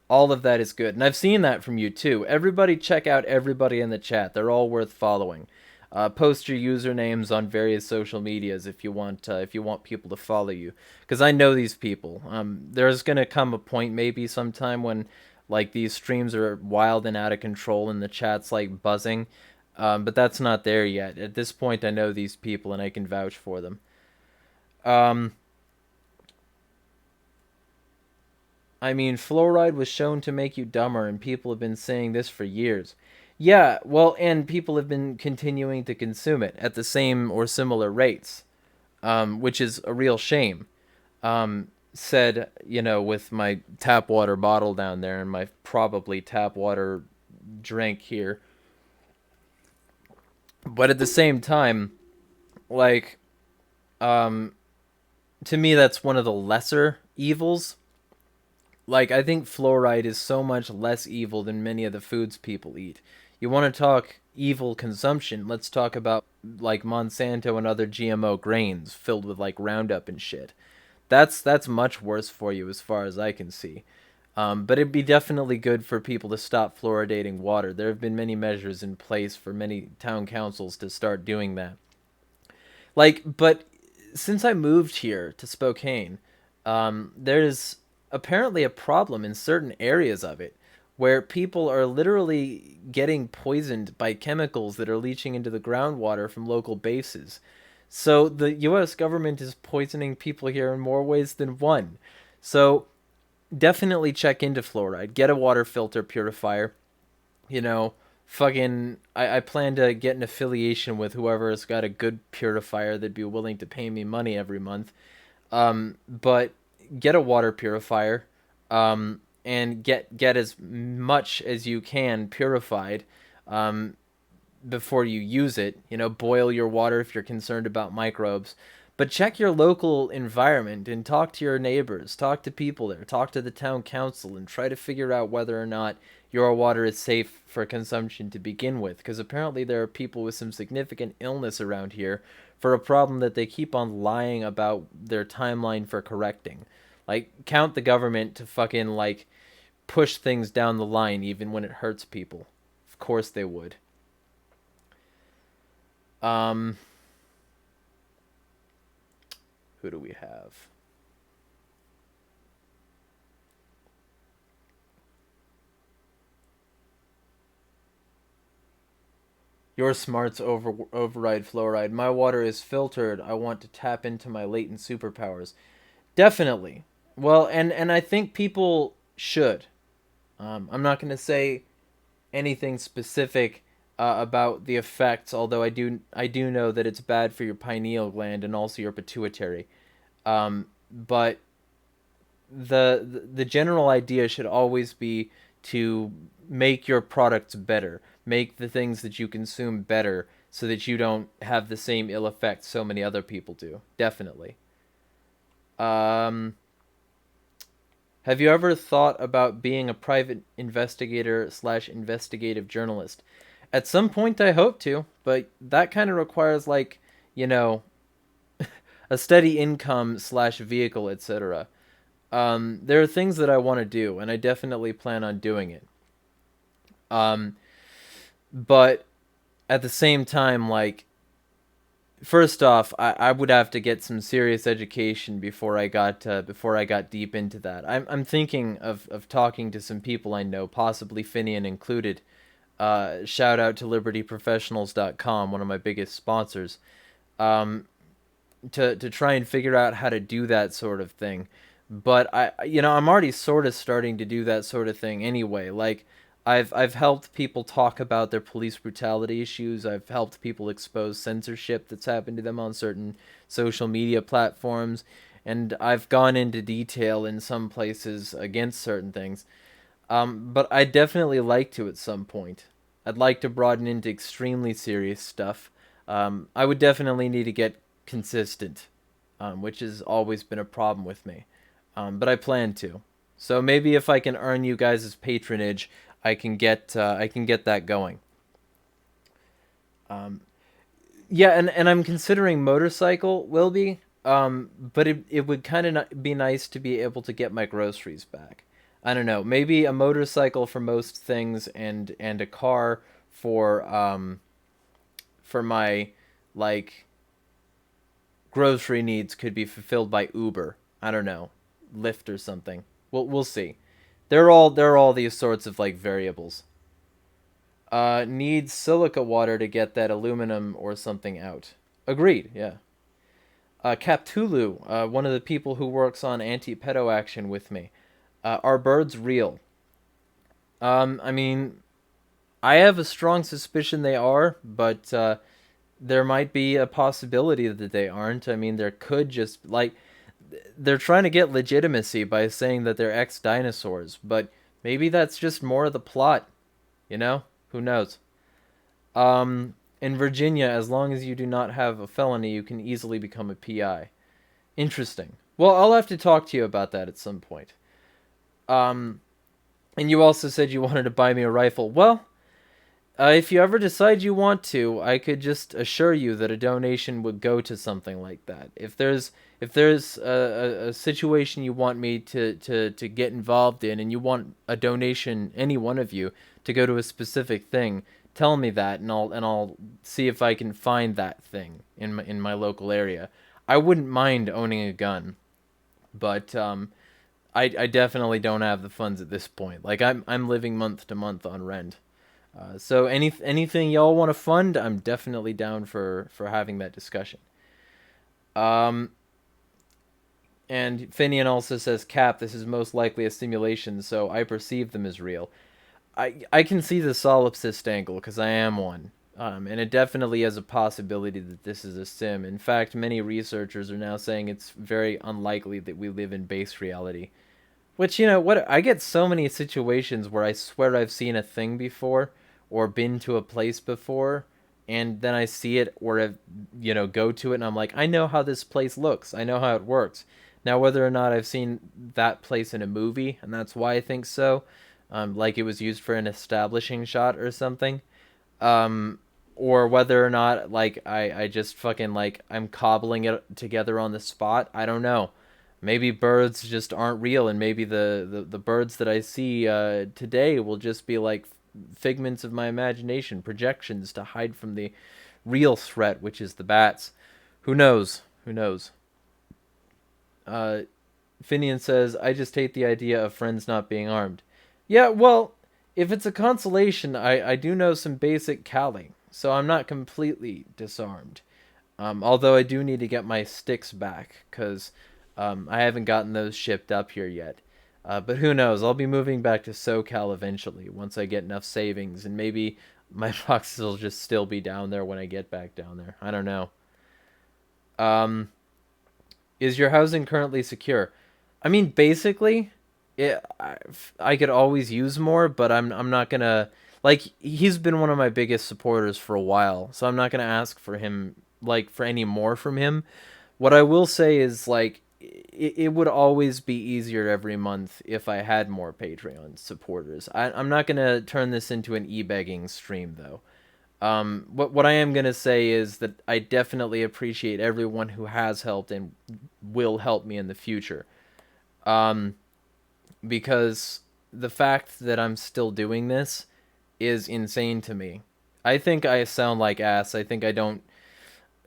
All of that is good. And I've seen that from you too. Everybody check out everybody in the chat. They're all worth following. Post your usernames on various social medias if you want people to follow you, because I know these people. There's gonna come a point maybe sometime when like these streams are wild and out of control and the chat's like buzzing. But that's not there yet. At this point, I know these people and I can vouch for them. Um, I mean, fluoride was shown to make you dumber, and people have been saying this for years. Yeah, well, and people have been continuing to consume it at the same or similar rates, which is a real shame. Said, with my tap water bottle down there and my probably tap water drink here. But at the same time, like, um, to me, that's one of the lesser evils. Like, I think fluoride is so much less evil than many of the foods people eat. You want to talk evil consumption? Let's talk about like Monsanto and other GMO grains filled with like Roundup and shit. That's much worse for you as far as I can see. But it'd be definitely good for people to stop fluoridating water. There have been many measures in place for many town councils to start doing that. But since I moved here to Spokane, there's apparently a problem in certain areas of it where people are literally getting poisoned by chemicals that are leaching into the groundwater from local bases. So the US government is poisoning people here in more ways than one. So definitely check into fluoride. Get a water filter purifier. You know, I plan to get an affiliation with whoever has got a good purifier that'd be willing to pay me money every month. But get a water purifier, and get as much as you can purified, before you use it. Boil your water if you're concerned about microbes. But check your local environment and talk to your neighbors, talk to people there, talk to the town council, and try to figure out whether or not your water is safe for consumption to begin with. Because apparently there are people with some significant illness around here for a problem that they keep on lying about their timeline for correcting. Like, count the government to fucking, like, push things down the line even when it hurts people. Of course they would. Um, who do we have? Your smarts override fluoride. My water is filtered. I want to tap into my latent superpowers. Definitely. Well, and I think people should. I'm not going to say anything specific about the effects, although I do know that it's bad for your pineal gland and also your pituitary. But the general idea should always be to make your products better, make the things that you consume better, so that you don't have the same ill effects so many other people do. Definitely. Um, have you ever thought about being a private investigator slash investigative journalist? At some point, I hope to, but that kind of requires like, you know, a steady income slash vehicle, etc. There are things that I want to do, and I definitely plan on doing it. Um, but at the same time, like, first off, I would have to get some serious education before I got deep into that. I'm thinking of talking to some people I know, possibly Finian included. Shout out to LibertyProfessionals.com, one of my biggest sponsors. Um, to try and figure out how to do that sort of thing. But I'm already sort of starting to do that sort of thing anyway. Like, I've helped people talk about their police brutality issues. I've helped people expose censorship that's happened to them on certain social media platforms, and I've gone into detail in some places against certain things. But I definitely like to at some point. I'd like to broaden into extremely serious stuff. I would definitely need to get consistent, which has always been a problem with me. But I plan to. So maybe if I can earn you guys' patronage, I can get that going. Um, yeah, and I'm considering motorcycle will be. But it would kind of be nice to be able to get my groceries back. I don't know, maybe a motorcycle for most things, and a car for my, like, grocery needs could be fulfilled by Uber. I don't know, Lyft or something. We'll see. They're all these sorts of like variables. Needs silica water to get that aluminum or something out. Agreed, yeah. Captulu, one of the people who works on anti-pedo action with me. Are birds real? I mean, I have a strong suspicion they are, but there might be a possibility that they aren't. I mean, there could just, like, they're trying to get legitimacy by saying that they're ex-dinosaurs, but maybe that's just more of the plot, you know? Who knows? In Virginia, as long as you do not have a felony, you can easily become a PI. Interesting. Well, I'll have to talk to you about that at some point. Um, and you also said you wanted to buy me a rifle. Well, if you ever decide you want to, I could just assure you that a donation would go to something like that. If there's a situation you want me to get involved in, and you want a donation, any one of you, to go to a specific thing, tell me that, and I'll see if I can find that thing in my local area. I wouldn't mind owning a gun, but I definitely don't have the funds at this point. Like, I'm living month to month on rent. So anything y'all want to fund, I'm definitely down for having that discussion. Um, and Finian also says, Cap, this is most likely a simulation, so I perceive them as real. I can see the solipsist angle because I am one. And it definitely has a possibility that this is a sim. In fact, many researchers are now saying it's very unlikely that we live in base reality. Which, what, I get so many situations where I swear I've seen a thing before or been to a place before, and then I see it or go to it and I'm like, I know how this place looks. I know how it works. Now, whether or not I've seen that place in a movie, and that's why I think so, like it was used for an establishing shot or something, um, or whether or not like I just fucking like I'm cobbling it together on the spot, I don't know. Maybe birds just aren't real, and maybe the birds that I see today will just be like figments of my imagination, projections to hide from the real threat, which is the bats. Who knows? Who knows? Uh, Finian says, I just hate the idea of friends not being armed. Yeah, well, if it's a consolation, I do know some basic Kali, so I'm not completely disarmed. Although I do need to get my sticks back, because I haven't gotten those shipped up here yet. But who knows? I'll be moving back to SoCal eventually, once I get enough savings, and maybe my boxes will just still be down there when I get back down there. I don't know. Um, is your housing currently secure? I mean, basically, I could always use more, but I'm not gonna, like, he's been one of my biggest supporters for a while, so I'm not gonna ask for him, like, for any more from him. What I will say is, like, it would always be easier every month if I had more Patreon supporters. I'm not gonna turn this into an e-begging stream, though. What I am gonna say is that I definitely appreciate everyone who has helped and will help me in the future. Um, because the fact that I'm still doing this is insane to me. I think I sound like ass. I think I don't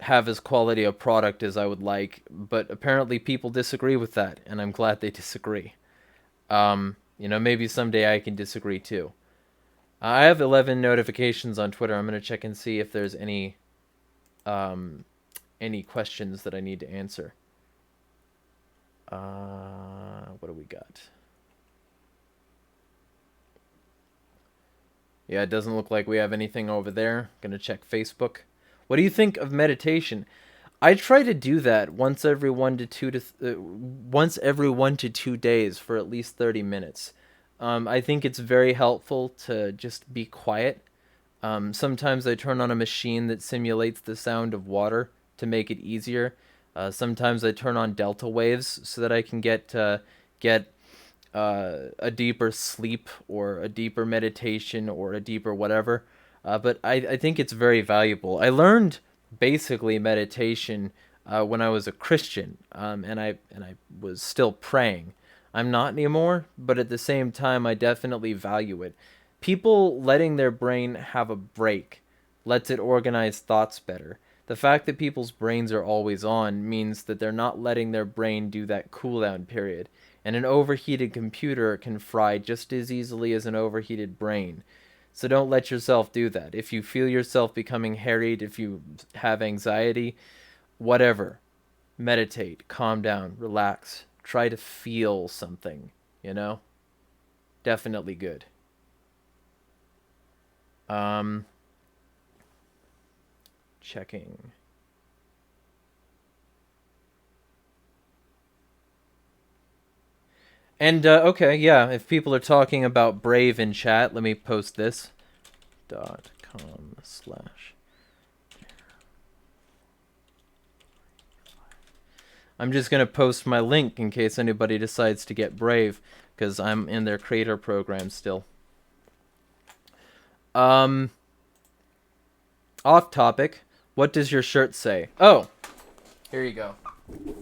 have as quality a product as I would like, but apparently people disagree with that, and I'm glad they disagree. Maybe someday I can disagree too. I have 11 notifications on Twitter. I'm gonna check and see if there's any questions that I need to answer. What do we got? Yeah, it doesn't look like we have anything over there. Gonna check Facebook. What do you think of meditation? I try to do that once every 1 to 2 days for at least 30 minutes. I think it's very helpful to just be quiet. Sometimes I turn on a machine that simulates the sound of water to make it easier. Sometimes I turn on delta waves so that I can get a deeper sleep or a deeper meditation or a deeper whatever. But I think it's very valuable. I learned basically meditation when I was a Christian, and I was still praying. I'm not anymore, but at the same time, I definitely value it. People letting their brain have a break lets it organize thoughts better. The fact that people's brains are always on means that they're not letting their brain do that cooldown period. And an overheated computer can fry just as easily as an overheated brain. So don't let yourself do that. If you feel yourself becoming harried, if you have anxiety, whatever, meditate, calm down, relax, try to feel something, you know? Definitely good. Um, Checking. And okay, yeah, if people are talking about Brave in chat, let me post this. .com/. I'm just gonna post my link in case anybody decides to get Brave, because I'm in their creator program still. Off topic. What does your shirt say? Oh, here you go. Let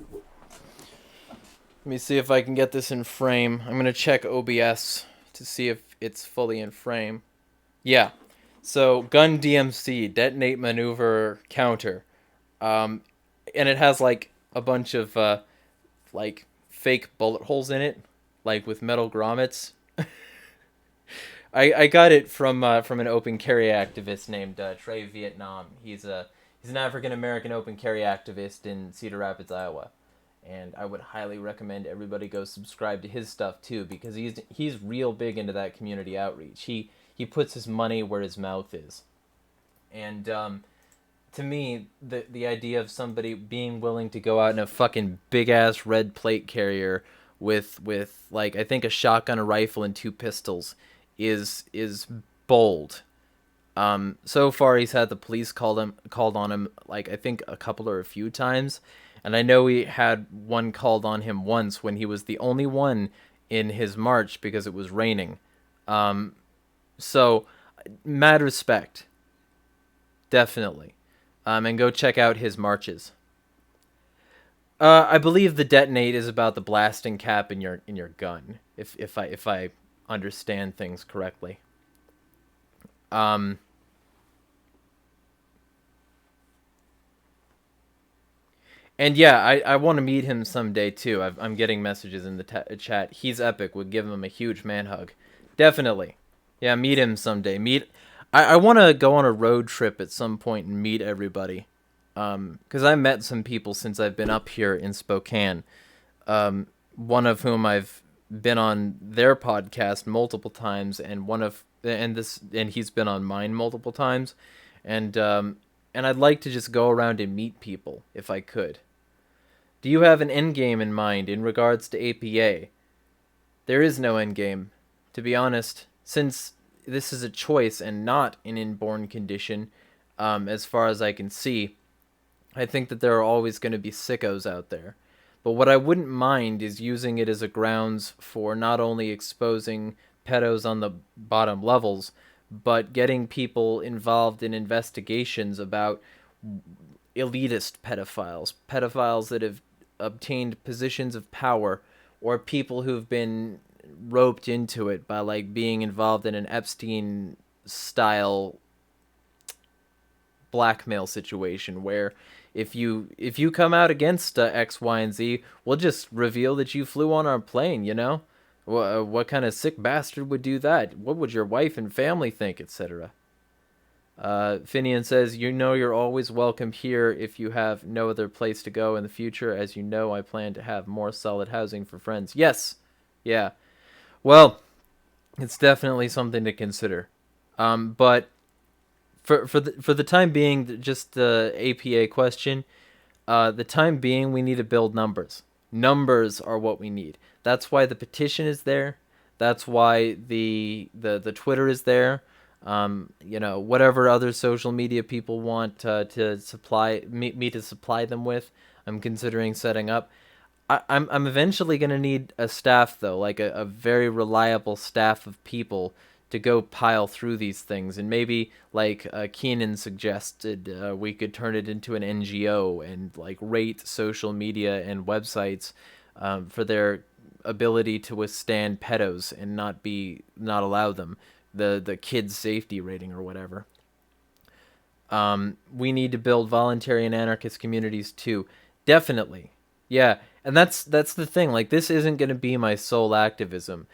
me see if I can get this in frame. I'm gonna check OBS to see if it's fully in frame. Yeah. So gun DMC, detonate maneuver counter. And it has like a bunch of like fake bullet holes in it, like with metal grommets. I got it from an open carry activist named Trey Vietnam. He's an African American open carry activist in Cedar Rapids, Iowa, and I would highly recommend everybody go subscribe to his stuff too, because he's real big into that community outreach. He puts his money where his mouth is, and to me, the idea of somebody being willing to go out in a fucking big ass red plate carrier with like I think a shotgun, a rifle, and 2 pistols is bold. So far he's had the police called on him like I think a couple or a few times, and I know he had one called on him once when he was the only one in his march because it was raining. So mad respect, definitely. And go check out his marches. I believe the detonate is about the blasting cap in your gun, if I understand things correctly. And yeah, I want to meet him someday too. I'm getting messages in the chat. He's epic. Would give him a huge man hug. Definitely. Yeah, meet him someday. I want to go on a road trip at some point and meet everybody. Because I met some people since I've been up here in Spokane. One of whom I've been on their podcast multiple times, and he's been on mine multiple times, and I'd like to just go around and meet people if I could. Do you have an end game in mind in regards to APA? There is no end game, to be honest, since this is a choice and not an inborn condition. As far as I can see, I think that there are always going to be sickos out there. But what I wouldn't mind is using it as a grounds for not only exposing pedos on the bottom levels, but getting people involved in investigations about elitist pedophiles that have obtained positions of power, or people who've been roped into it by like being involved in an Epstein style blackmail situation where if you come out against X, Y, and Z, we'll just reveal that you flew on our plane, you know? What kind of sick bastard would do that? What would your wife and family think, etc.? Finian says, you know you're always welcome here if you have no other place to go in the future. As you know, I plan to have more solid housing for friends. Yes. Yeah. Well, it's definitely something to consider. But for the time being, just the APA question, the time being, we need to build numbers. Numbers are what we need. That's why the petition is there. That's why the Twitter is there. Whatever other social media people want to supply me to supply them with, I'm considering setting up. I'm eventually going to need a staff, though, like a very reliable staff of people to go pile through these things. And maybe, like Keenan suggested, we could turn it into an NGO and like rate social media and websites for their ability to withstand pedos and not allow them the kids safety rating or whatever. We need to build voluntary and anarchist communities too. Definitely. Yeah, and that's the thing. Like, this isn't going to be my sole activism.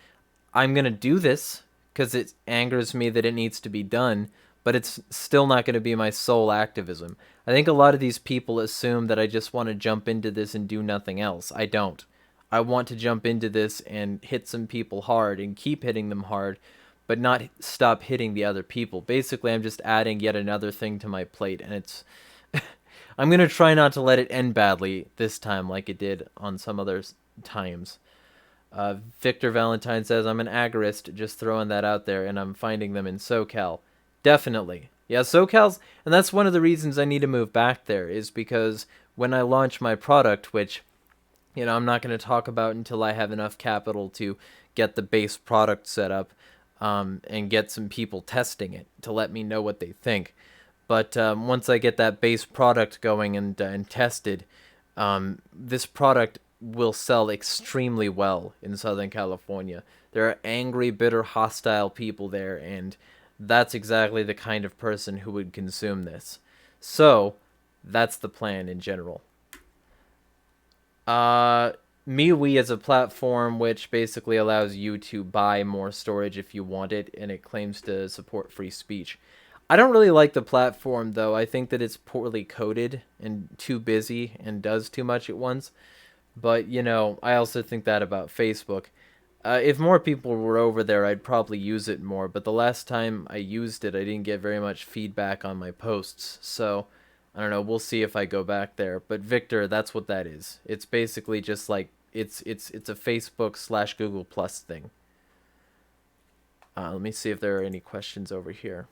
I'm going to do this because it angers me that it needs to be done, but it's still not going to be my sole activism. I think a lot of these people assume that I just want to jump into this and do nothing else. I don't. I want to jump into this and hit some people hard and keep hitting them hard, but not stop hitting the other people. Basically, I'm just adding yet another thing to my plate, and it's I'm going to try not to let it end badly this time like it did on some other times. Victor Valentine says, I'm an agorist, just throwing that out there, and I'm finding them in SoCal. Definitely. Yeah, SoCal's, and that's one of the reasons I need to move back there, is because when I launch my product, which, I'm not going to talk about until I have enough capital to get the base product set up, and get some people testing it to let me know what they think. But once I get that base product going and tested, this product will sell extremely well in Southern California. There are angry, bitter, hostile people there, and that's exactly the kind of person who would consume this. So, that's the plan in general. MeWe is a platform which basically allows you to buy more storage if you want it, and it claims to support free speech. I don't really like the platform, though. I think that it's poorly coded and too busy and does too much at once. But, I also think that about Facebook. If more people were over there, I'd probably use it more. But the last time I used it, I didn't get very much feedback on my posts. So, I don't know. We'll see if I go back there. But Victor, that's what that is. It's basically just like, it's a Facebook / Google Plus thing. Let me see if there are any questions over here.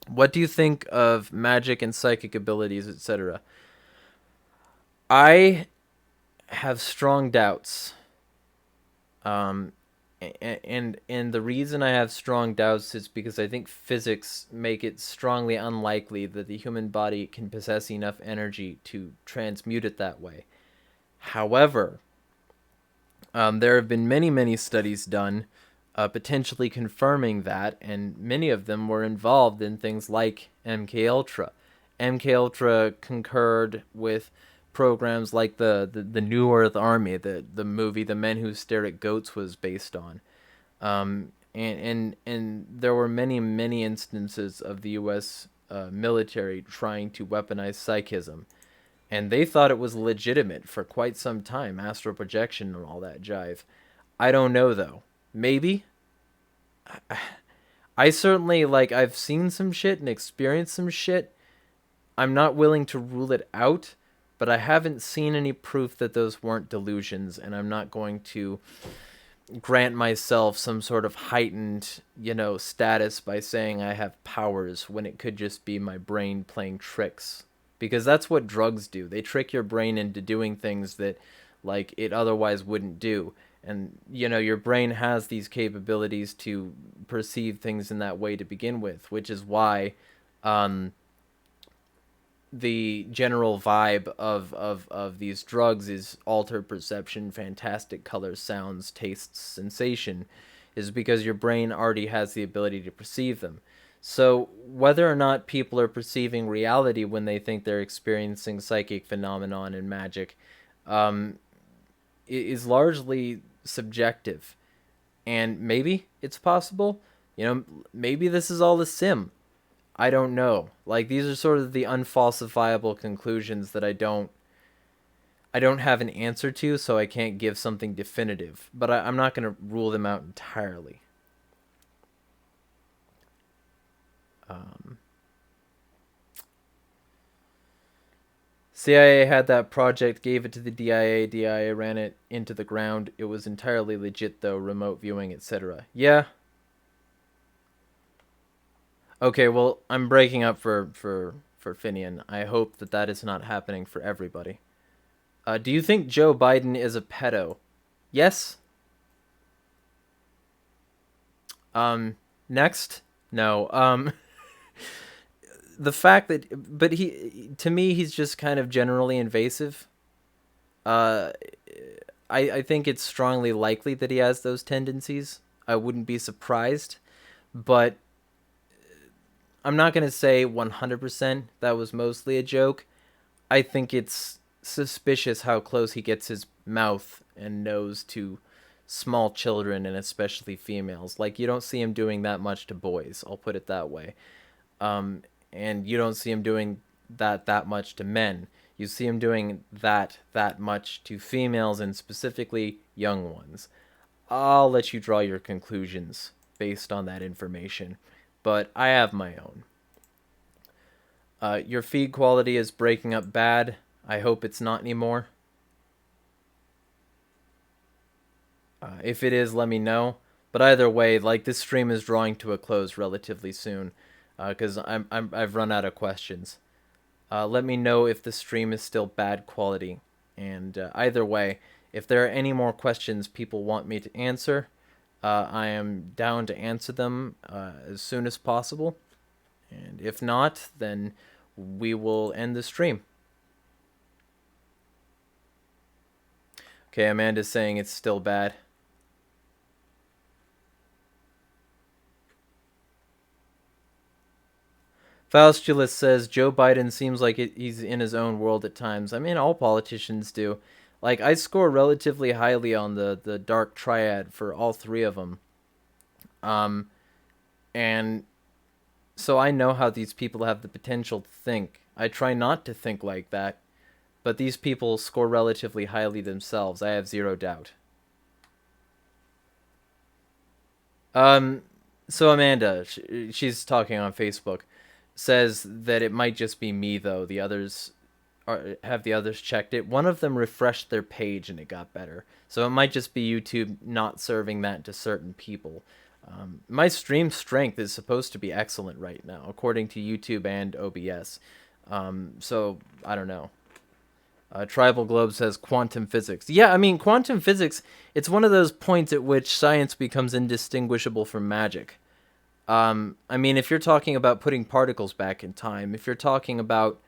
What do you think of magic and psychic abilities, etc.? I have strong doubts. And the reason I have strong doubts is because I think physics make it strongly unlikely that the human body can possess enough energy to transmute it that way. However, there have been many, many studies done potentially confirming that, and many of them were involved in things like MKUltra. MKUltra concurred with programs like the New Earth Army, the movie The Men Who Stare at Goats was based on. And there were many, many instances of the U.S. Military trying to weaponize psychism. And they thought it was legitimate for quite some time, astral projection and all that jive. I don't know, though. Maybe. I certainly, I've seen some shit and experienced some shit. I'm not willing to rule it out, but I haven't seen any proof that those weren't delusions, and I'm not going to grant myself some sort of heightened, status by saying I have powers when it could just be my brain playing tricks. Because that's what drugs do. They trick your brain into doing things that, it otherwise wouldn't do. And, your brain has these capabilities to perceive things in that way to begin with, which is why the general vibe of these drugs is altered perception, fantastic colors, sounds, tastes, sensation, is because your brain already has the ability to perceive them. So whether or not people are perceiving reality when they think they're experiencing psychic phenomenon and magic is largely subjective. And maybe it's possible. Maybe this is all a sim. I don't know. These are sort of the unfalsifiable conclusions that I don't have an answer to, so I can't give something definitive. But I'm not going to rule them out entirely. CIA had that project, gave it to the DIA. DIA ran it into the ground. It was entirely legit, though, remote viewing, etc. Yeah. Okay, well, I'm breaking up for Finian. I hope that is not happening for everybody. Do you think Joe Biden is a pedo? Yes. Next? No. The fact that, but to me, he's just kind of generally invasive. I think it's strongly likely that he has those tendencies. I wouldn't be surprised, but I'm not going to say 100% that was mostly a joke. I think it's suspicious how close he gets his mouth and nose to small children and especially females. Like, you don't see him doing that much to boys, I'll put it that way. And you don't see him doing that much to men. You see him doing that much to females, and specifically young ones. I'll let you draw your conclusions based on that information, but I have my own. Your feed quality is breaking up bad. I hope it's not anymore. If it is, let me know. But either way, like, this stream is drawing to a close relatively soon, because I've run out of questions. Let me know if the stream is still bad quality. And either way, if there are any more questions people want me to answer, I am down to answer them as soon as possible. And if not, then we will end the stream. Okay, Amanda's saying it's still bad. Faustulus says Joe Biden seems like he's in his own world at times. I mean, all politicians do. Like, I score relatively highly on the dark triad for all three of them. And so I know how these people have the potential to think. I try not to think like that, but these people score relatively highly themselves. I have zero doubt. So Amanda, she's talking on Facebook, says that it might just be me, though. The others have the others checked it. One of them refreshed their page and it got better. So it might just be YouTube not serving that to certain people. My stream strength is supposed to be excellent right now, according to YouTube and OBS. So I don't know. Tribal Globe says quantum physics. Yeah, I mean, quantum physics, it's one of those points at which science becomes indistinguishable from magic. I mean, if you're talking about putting particles back in time, if you're talking about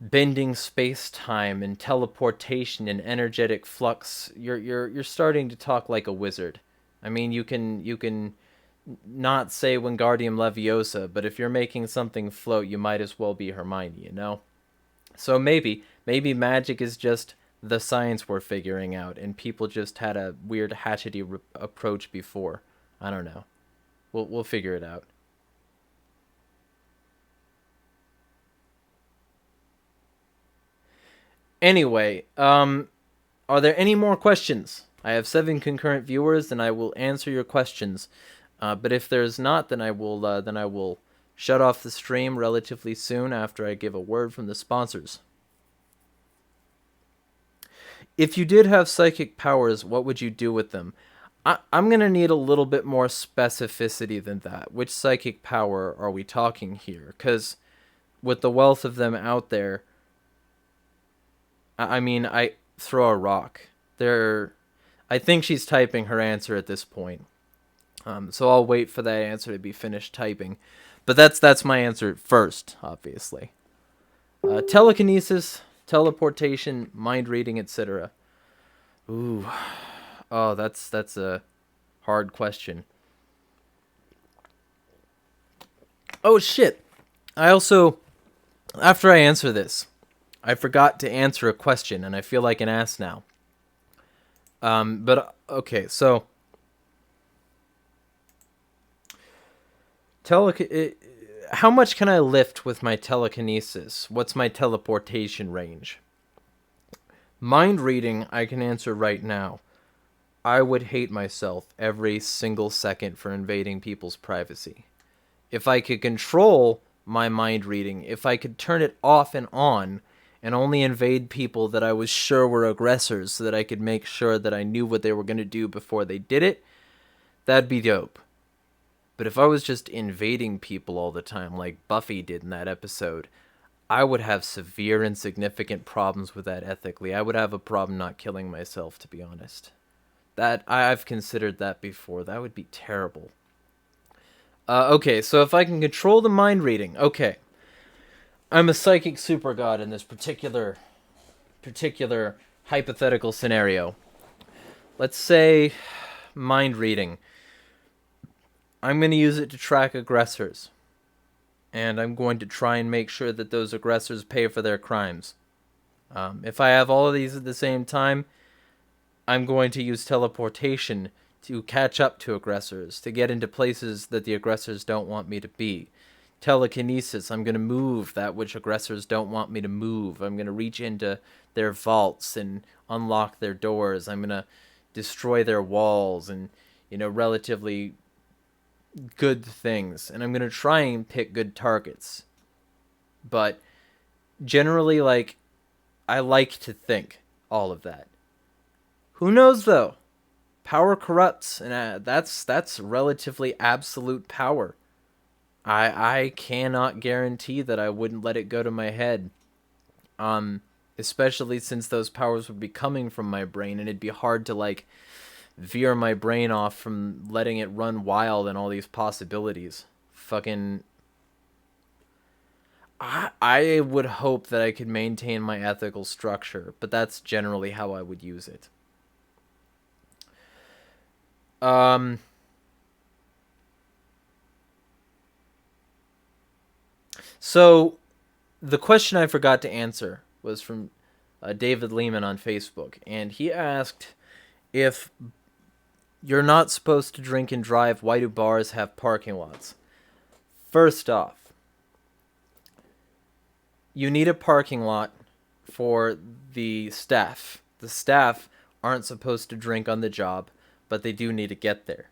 bending space-time and teleportation and energetic flux, you're starting to talk like a wizard. I mean, you can not say Wingardium Leviosa, but if you're making something float, you might as well be Hermione, you know? So maybe magic is just the science we're figuring out, and people just had a weird hatchety approach before. I don't know. We'll figure it out. Anyway, are there any more questions? I have 7 concurrent viewers, and I will answer your questions. But if there's not, then I will shut off the stream relatively soon after I give a word from the sponsors. If you did have psychic powers, what would you do with them? I'm going to need a little bit more specificity than that. Which psychic power are we talking here? Because with the wealth of them out there, I mean, I throw a rock. I think she's typing her answer at this point. So I'll wait for that answer to be finished typing. But that's my answer first, obviously. Telekinesis, teleportation, mind reading, etc. Ooh. Oh, that's a hard question. Oh, shit. I also, after I answer this, I forgot to answer a question, and I feel like an ass now. But, okay, so... how much can I lift with my telekinesis? What's my teleportation range? Mind reading, I can answer right now. I would hate myself every single second for invading people's privacy. If I could control my mind reading, if I could turn it off and on, and only invade people that I was sure were aggressors so that I could make sure that I knew what they were going to do before they did it, that'd be dope. But if I was just invading people all the time, like Buffy did in that episode, I would have severe and significant problems with that ethically. I would have a problem not killing myself, to be honest. That I've considered that before. That would be terrible. Okay, so if I can control the mind reading, okay. I'm a psychic super god in this particular hypothetical scenario. Let's say mind reading. I'm going to use it to track aggressors. And I'm going to try and make sure that those aggressors pay for their crimes. If I have all of these at the same time, I'm going to use teleportation to catch up to aggressors, to get into places that the aggressors don't want me to be. Telekinesis, I'm going to move that which aggressors don't want me to move. I'm going to reach into their vaults and unlock their doors. I'm going to destroy their walls and, relatively good things. And I'm going to try and pick good targets. But generally, I like to think all of that. Who knows, though? Power corrupts, and that's relatively absolute power. I cannot guarantee that I wouldn't let it go to my head. Especially since those powers would be coming from my brain, and it'd be hard to veer my brain off from letting it run wild and all these possibilities. Fucking I would hope that I could maintain my ethical structure, but that's generally how I would use it. So the question I forgot to answer was from David Lehman on Facebook, and he asked, if you're not supposed to drink and drive, why do bars have parking lots? First off, you need a parking lot for the staff. The staff aren't supposed to drink on the job, but they do need to get there.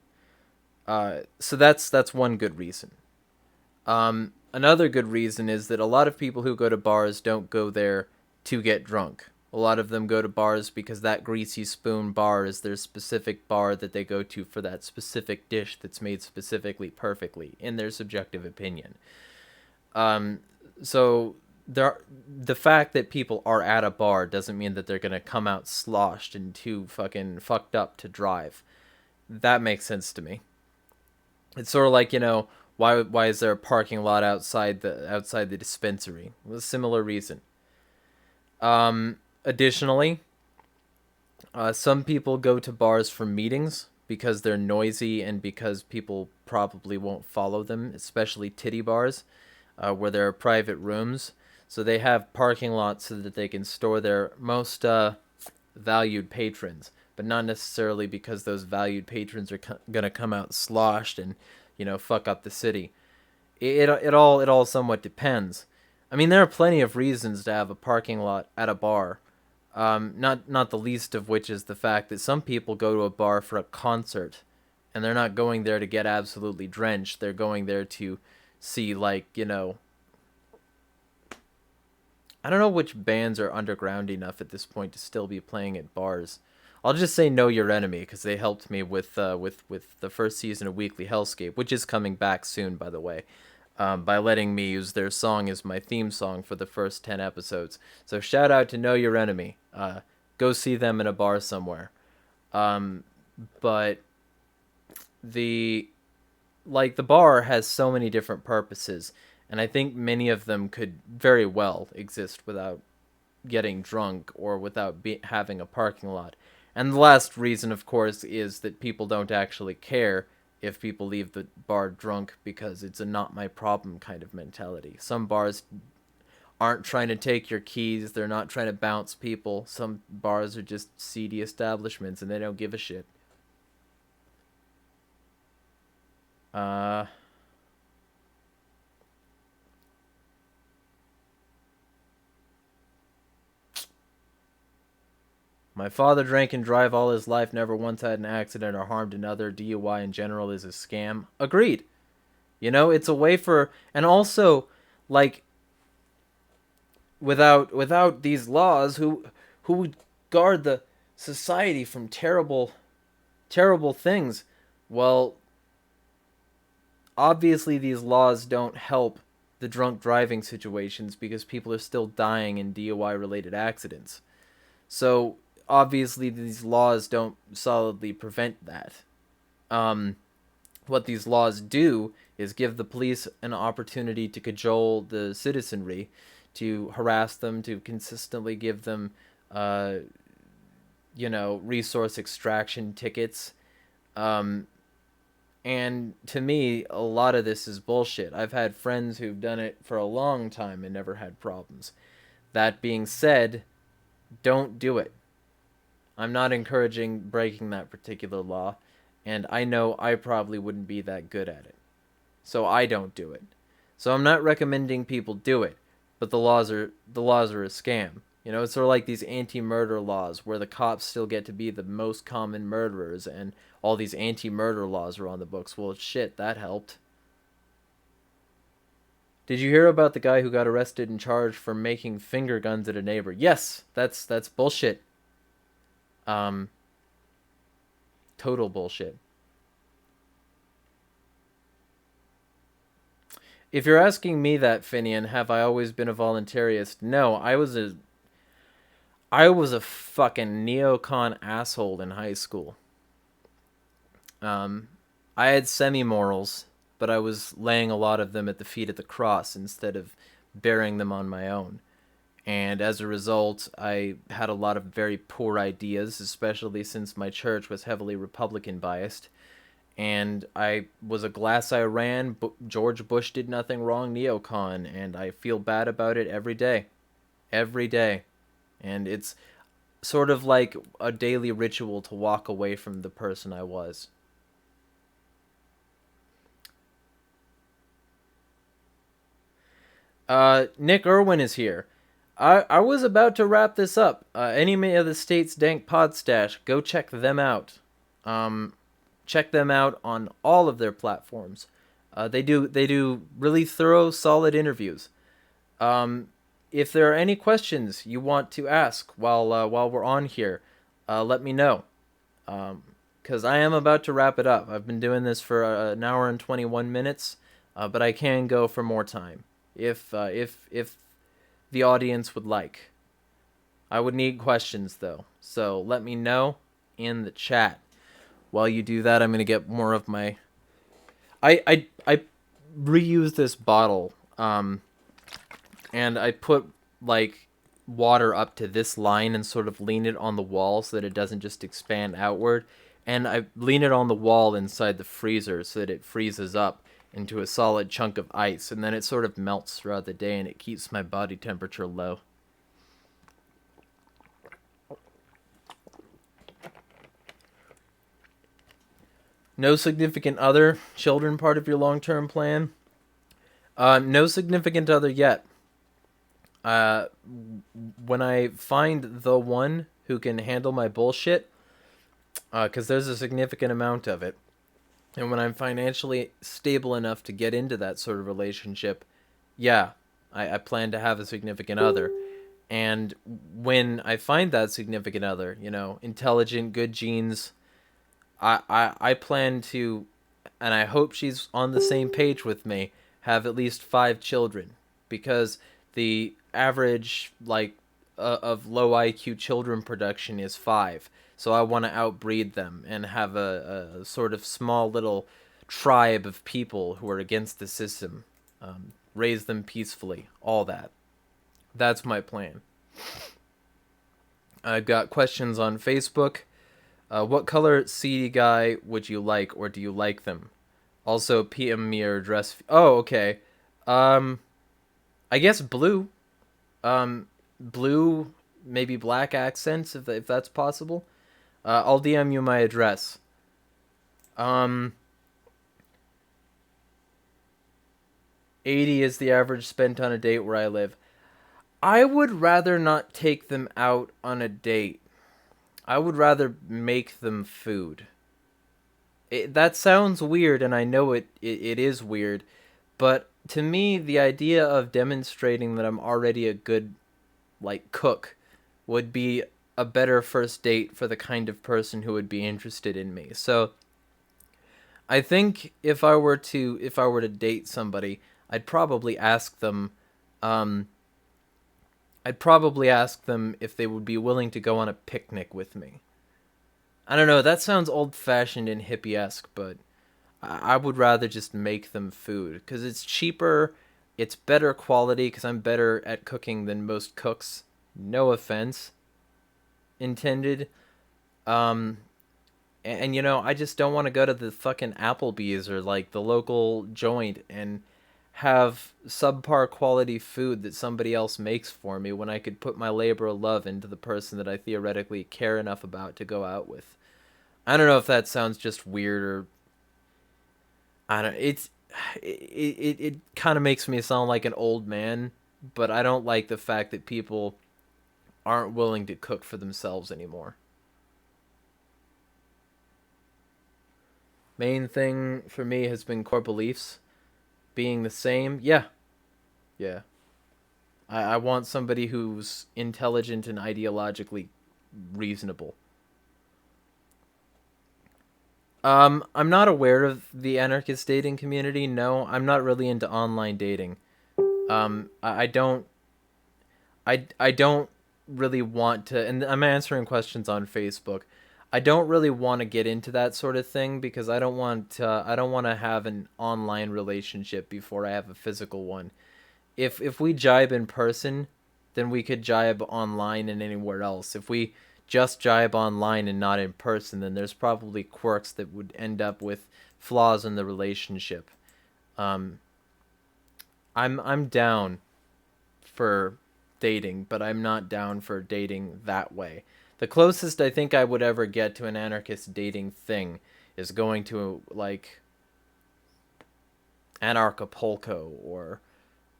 So that's one good reason. Another good reason is that a lot of people who go to bars don't go there to get drunk. A lot of them go to bars because that Greasy Spoon bar is their specific bar that they go to for that specific dish that's made specifically perfectly, in their subjective opinion. So the fact that people are at a bar doesn't mean that they're going to come out sloshed and too fucking fucked up to drive. That makes sense to me. It's sort of like, why is there a parking lot outside the dispensary? Well, a similar reason. Additionally, some people go to bars for meetings because they're noisy and because people probably won't follow them, especially titty bars, where there are private rooms. So they have parking lots so that they can store their most valued patrons, but not necessarily because those valued patrons are going to come out sloshed and, fuck up the city. It all somewhat depends. I mean, there are plenty of reasons to have a parking lot at a bar. Not the least of which is the fact that some people go to a bar for a concert, and they're not going there to get absolutely drenched. They're going there to see, I don't know which bands are underground enough at this point to still be playing at bars. I'll just say Know Your Enemy, because they helped me with the first season of Weekly Hellscape, which is coming back soon, by the way, by letting me use their song as my theme song for the first 10 episodes. So shout out to Know Your Enemy. Go see them in a bar somewhere. But the bar has so many different purposes, and I think many of them could very well exist without getting drunk or without having a parking lot. And the last reason, of course, is that people don't actually care if people leave the bar drunk, because it's a not my problem kind of mentality. Some bars aren't trying to take your keys. They're not trying to bounce people. Some bars are just seedy establishments, and they don't give a shit. My father drank and drive all his life, never once had an accident or harmed another. DUI in general is a scam. Agreed. It's a way for, and also, without these laws, who would guard the society from terrible things? Well, obviously these laws don't help the drunk driving situations because people are still dying in DUI related accidents. So obviously these laws don't solidly prevent that. What these laws do is give the police an opportunity to cajole the citizenry, to harass them, to consistently give them, resource extraction tickets. And to me, a lot of this is bullshit. I've had friends who've done it for a long time and never had problems. That being said, don't do it. I'm not encouraging breaking that particular law, and I know I probably wouldn't be that good at it. So I don't do it. So I'm not recommending people do it, but the laws are a scam. It's sort of like these anti-murder laws where the cops still get to be the most common murderers, and all these anti-murder laws are on the books. Well, shit, that helped. Did you hear about the guy who got arrested and charged for making finger guns at a neighbor? Yes, that's bullshit. Um, Total bullshit. If you're asking me that, Finian, have I always been a voluntarist? No, I was a fucking neocon asshole in high school. Um, I had semi morals, but I was laying a lot of them at the feet of the cross instead of bearing them on my own. And as a result, I had a lot of very poor ideas, especially since my church was heavily Republican biased. And I was a glass I ran, George Bush did nothing wrong neocon, and I feel bad about it every day. Every day. And it's sort of like a daily ritual to walk away from the person I was. Nick Irwin is here. I was about to wrap this up. Enemy of the State's Dank Pod Stash, go check them out. Um, Check them out on all of their platforms. They do really thorough, solid interviews. Um, if there are any questions you want to ask while we're on here, let me know. Because I am about to wrap it up. I've been doing this for an hour and 21 minutes, but I can go for more time if the audience would like. I would need questions though, so let me know in the chat. While you do that, I'm gonna get more of my. I reuse this bottle, and I put like water up to this line and sort of lean it on the wall so that it doesn't just expand outward. And I lean it on the wall inside the freezer so that it freezes up into a solid chunk of ice, and then it sort of melts throughout the day and it keeps my body temperature low. No significant other, children part of your long-term plan? No significant other yet. Uh, when I find the one who can handle my bullshit, because there's a significant amount of it, and when I'm financially stable enough to get into that sort of relationship, yeah, I plan to have a significant other. And when I find that significant other, intelligent, good genes, I plan to, and I hope she's on the same page with me, have at least 5 children, because the average of low IQ children production is 5. So I want to outbreed them and have a sort of small little tribe of people who are against the system. Raise them peacefully, all that. That's my plan. I've got questions on Facebook. What color CD guy would you like, or do you like them? Also, PM me your address. Oh, okay. Um, I guess blue. Blue, maybe black accents, if that's possible. I'll DM you my address. Um, 80 is the average spent on a date where I live. I would rather not take them out on a date. I would rather make them food. That sounds weird, and I know it is weird, but to me, the idea of demonstrating that I'm already a good, cook would be a better first date for the kind of person who would be interested in me. So I think if I were to date somebody, I'd probably ask them, um, I'd probably ask them if they would be willing to go on a picnic with me. I don't know, that sounds old fashioned and hippie esque, but I would rather just make them food because it's cheaper, it's better quality because I'm better at cooking than most cooks. No offense intended. Um, and I just don't want to go to the fucking Applebee's or like the local joint and have subpar quality food that somebody else makes for me when I could put my labor of love into the person that I theoretically care enough about to go out with. I don't know if that sounds just weird or I don't. It kind of makes me sound like an old man, but I don't like the fact that people aren't willing to cook for themselves anymore. Main thing for me has been core beliefs being the same. Yeah, yeah. I want somebody who's intelligent and ideologically reasonable. I'm not aware of the anarchist dating community. No, I'm not really into online dating. I don't I don't really want to, and I'm answering questions on Facebook. I don't really want to get into that sort of thing because I don't want to have an online relationship before I have a physical one. If we jibe in person, then we could jibe online and anywhere else. If we just jibe online and not in person, then there's probably quirks that would end up with flaws in the relationship. Um, I'm down for dating, but I'm not down for dating that way. The closest I think I would ever get to an anarchist dating thing is going to like Anarchapulco or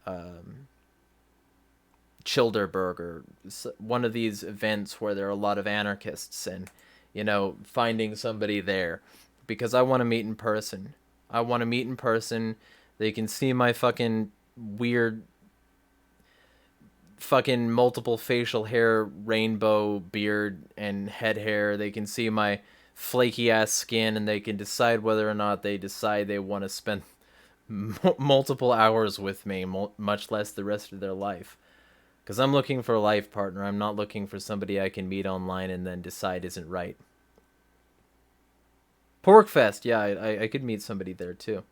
um, Childerberg, one of these events where there are a lot of anarchists, and finding somebody there because I want to meet in person. I want to meet in person. They can see my fucking weird fucking multiple facial hair, rainbow beard and head hair. They can see my flaky ass skin, and they can decide whether or not they decide they want to spend multiple hours with me, much less the rest of their life. Because I'm looking for a life partner. I'm not looking for somebody I can meet online and then decide isn't right. Porkfest, yeah, I could meet somebody there too.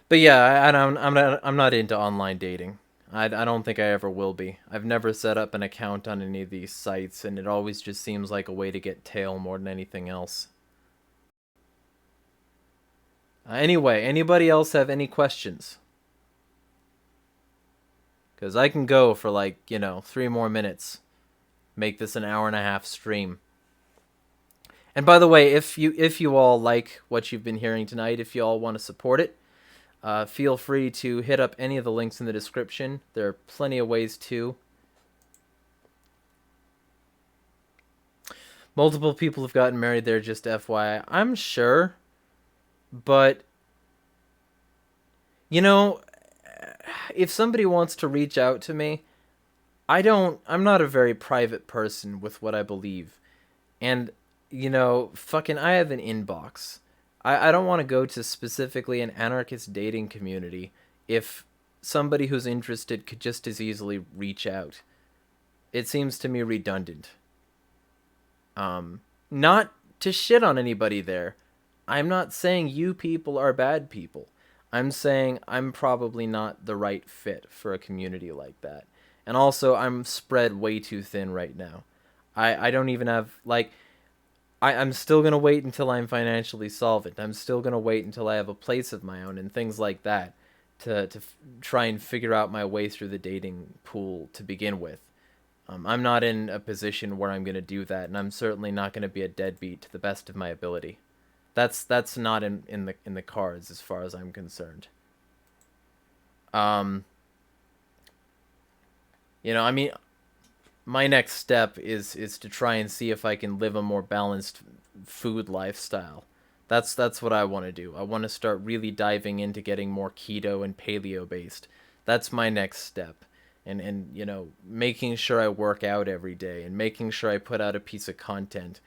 But yeah, I'm not into online dating. I don't think I ever will be. I've never set up an account on any of these sites, and it always just seems like a way to get tail more than anything else. Anyway, anybody else have any questions? Because I can go for like, 3 more minutes. Make this an hour and a half stream. And by the way, if you all like what you've been hearing tonight, if you all want to support it, feel free to hit up any of the links in the description. There are plenty of ways to. Multiple people have gotten married there, just FYI. I'm sure, but you know, if somebody wants to reach out to me, I'm not a very private person with what I believe. And fucking I have an inbox. I don't want to go to specifically an anarchist dating community if somebody who's interested could just as easily reach out. It seems to me redundant. Not to shit on anybody there. I'm not saying you people are bad people. I'm saying I'm probably not the right fit for a community like that. And also, I'm spread way too thin right now. I don't even have, like, I'm still going to wait until I'm financially solvent. I'm still going to wait until I have a place of my own and things like that to try and figure out my way through the dating pool to begin with. I'm not in a position where I'm going to do that, and I'm certainly not going to be a deadbeat to the best of my ability. That's not in the cards as far as I'm concerned. Um, I mean, my next step is to try and see if I can live a more balanced food lifestyle. That's what I want to do. I want to start really diving into getting more keto and paleo based. That's my next step. And making sure I work out every day and making sure I put out a piece of content.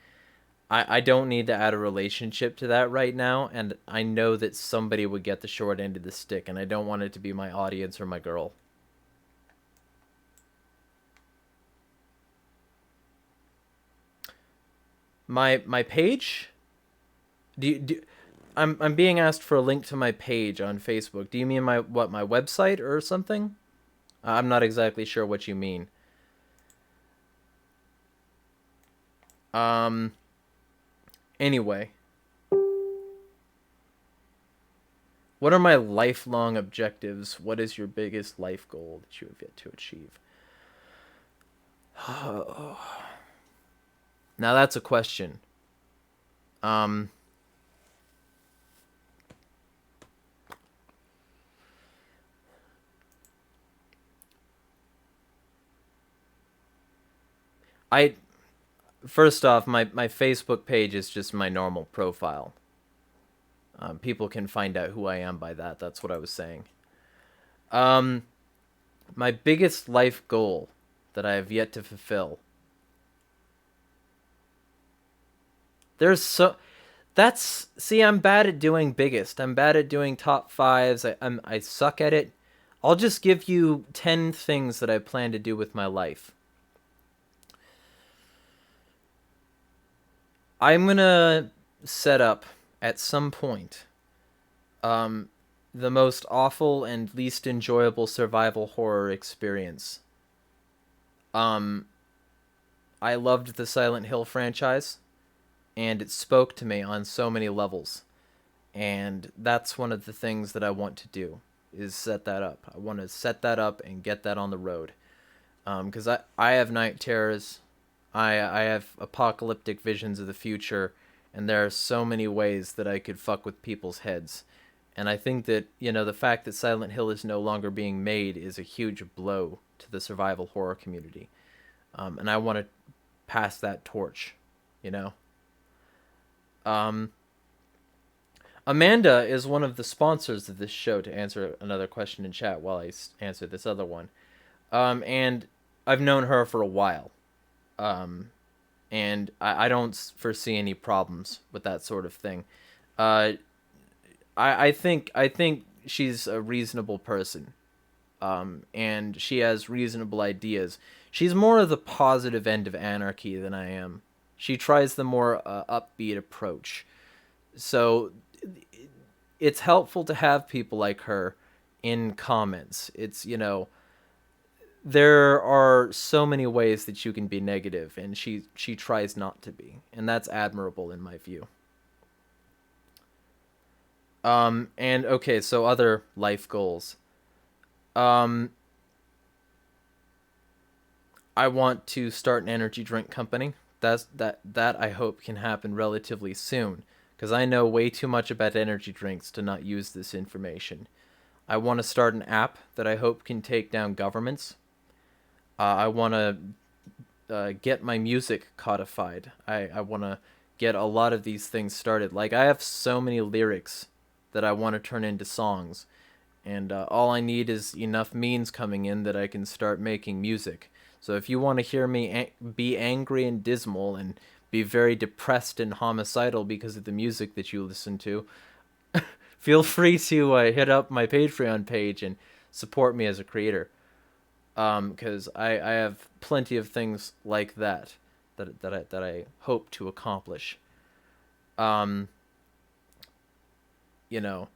I don't need to add a relationship to that right now, and I know that somebody would get the short end of the stick, and I don't want it to be my audience or my girl. My page? I'm being asked for a link to my page on Facebook. Do you mean my website or something? I'm not exactly sure what you mean. Anyway, What are my lifelong objectives? What is your biggest life goal that you have yet to achieve? Now that's a question. Um, I First off, my Facebook page is just my normal profile. People can find out who I am by that. That's what I was saying. Um, my biggest life goal that I have yet to fulfill. There's so that's see, I'm bad at doing biggest. I'm bad at doing top fives. I suck at it. I'll just give you 10 things that I plan to do with my life. I'm gonna set up at some point um, the most awful and least enjoyable survival horror experience. Um, I loved the Silent Hill franchise, and it spoke to me on so many levels. And that's one of the things that I want to do is set that up. I want to set that up and get that on the road. Because I have night terrors. I have apocalyptic visions of the future, and there are so many ways that I could fuck with people's heads. And I think that, the fact that Silent Hill is no longer being made is a huge blow to the survival horror community. And I want to pass that torch, you know? Um, Amanda is one of the sponsors of this show, to answer another question in chat while I answer this other one. And I've known her for a while. Um, and I don't foresee any problems with that sort of thing. Uh, I think she's a reasonable person, and she has reasonable ideas. She's more of the positive end of anarchy than I am. She tries the more upbeat approach. So it's helpful to have people like her in comments. There are so many ways that you can be negative, and she tries not to be, and that's admirable in my view. And okay, so other life goals. Um, I want to start an energy drink company. That I hope can happen relatively soon, because I know way too much about energy drinks to not use this information. I want to start an app that I hope can take down governments. I want to get my music codified. I want to get a lot of these things started. Like, I have so many lyrics that I want to turn into songs, and all I need is enough means coming in that I can start making music. So if you want to hear me be angry and dismal and be very depressed and homicidal because of the music that you listen to, feel free to hit up my Patreon page and support me as a creator. Because I have plenty of things like that I hope to accomplish. Um, you know,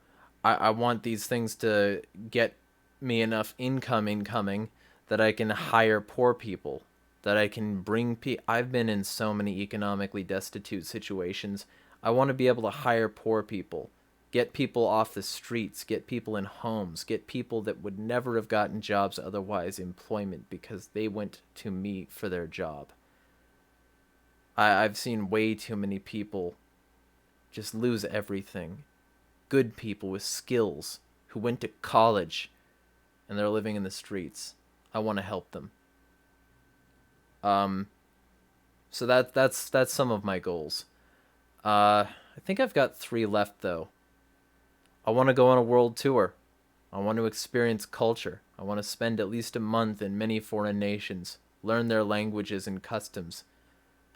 I want these things to get me enough income incoming that I can hire poor people, that I can bring I've been in so many economically destitute situations. I want to be able to hire poor people, get people off the streets, get people in homes, get people that would never have gotten jobs otherwise employment because they went to me for their job. I've seen way too many people just lose everything. Good people with skills who went to college and they're living in the streets. I want to help them. Um, so that's some of my goals. I think I've got 3 left though. I want to go on a world tour. I want to experience culture. I want to spend at least a month in many foreign nations, learn their languages and customs.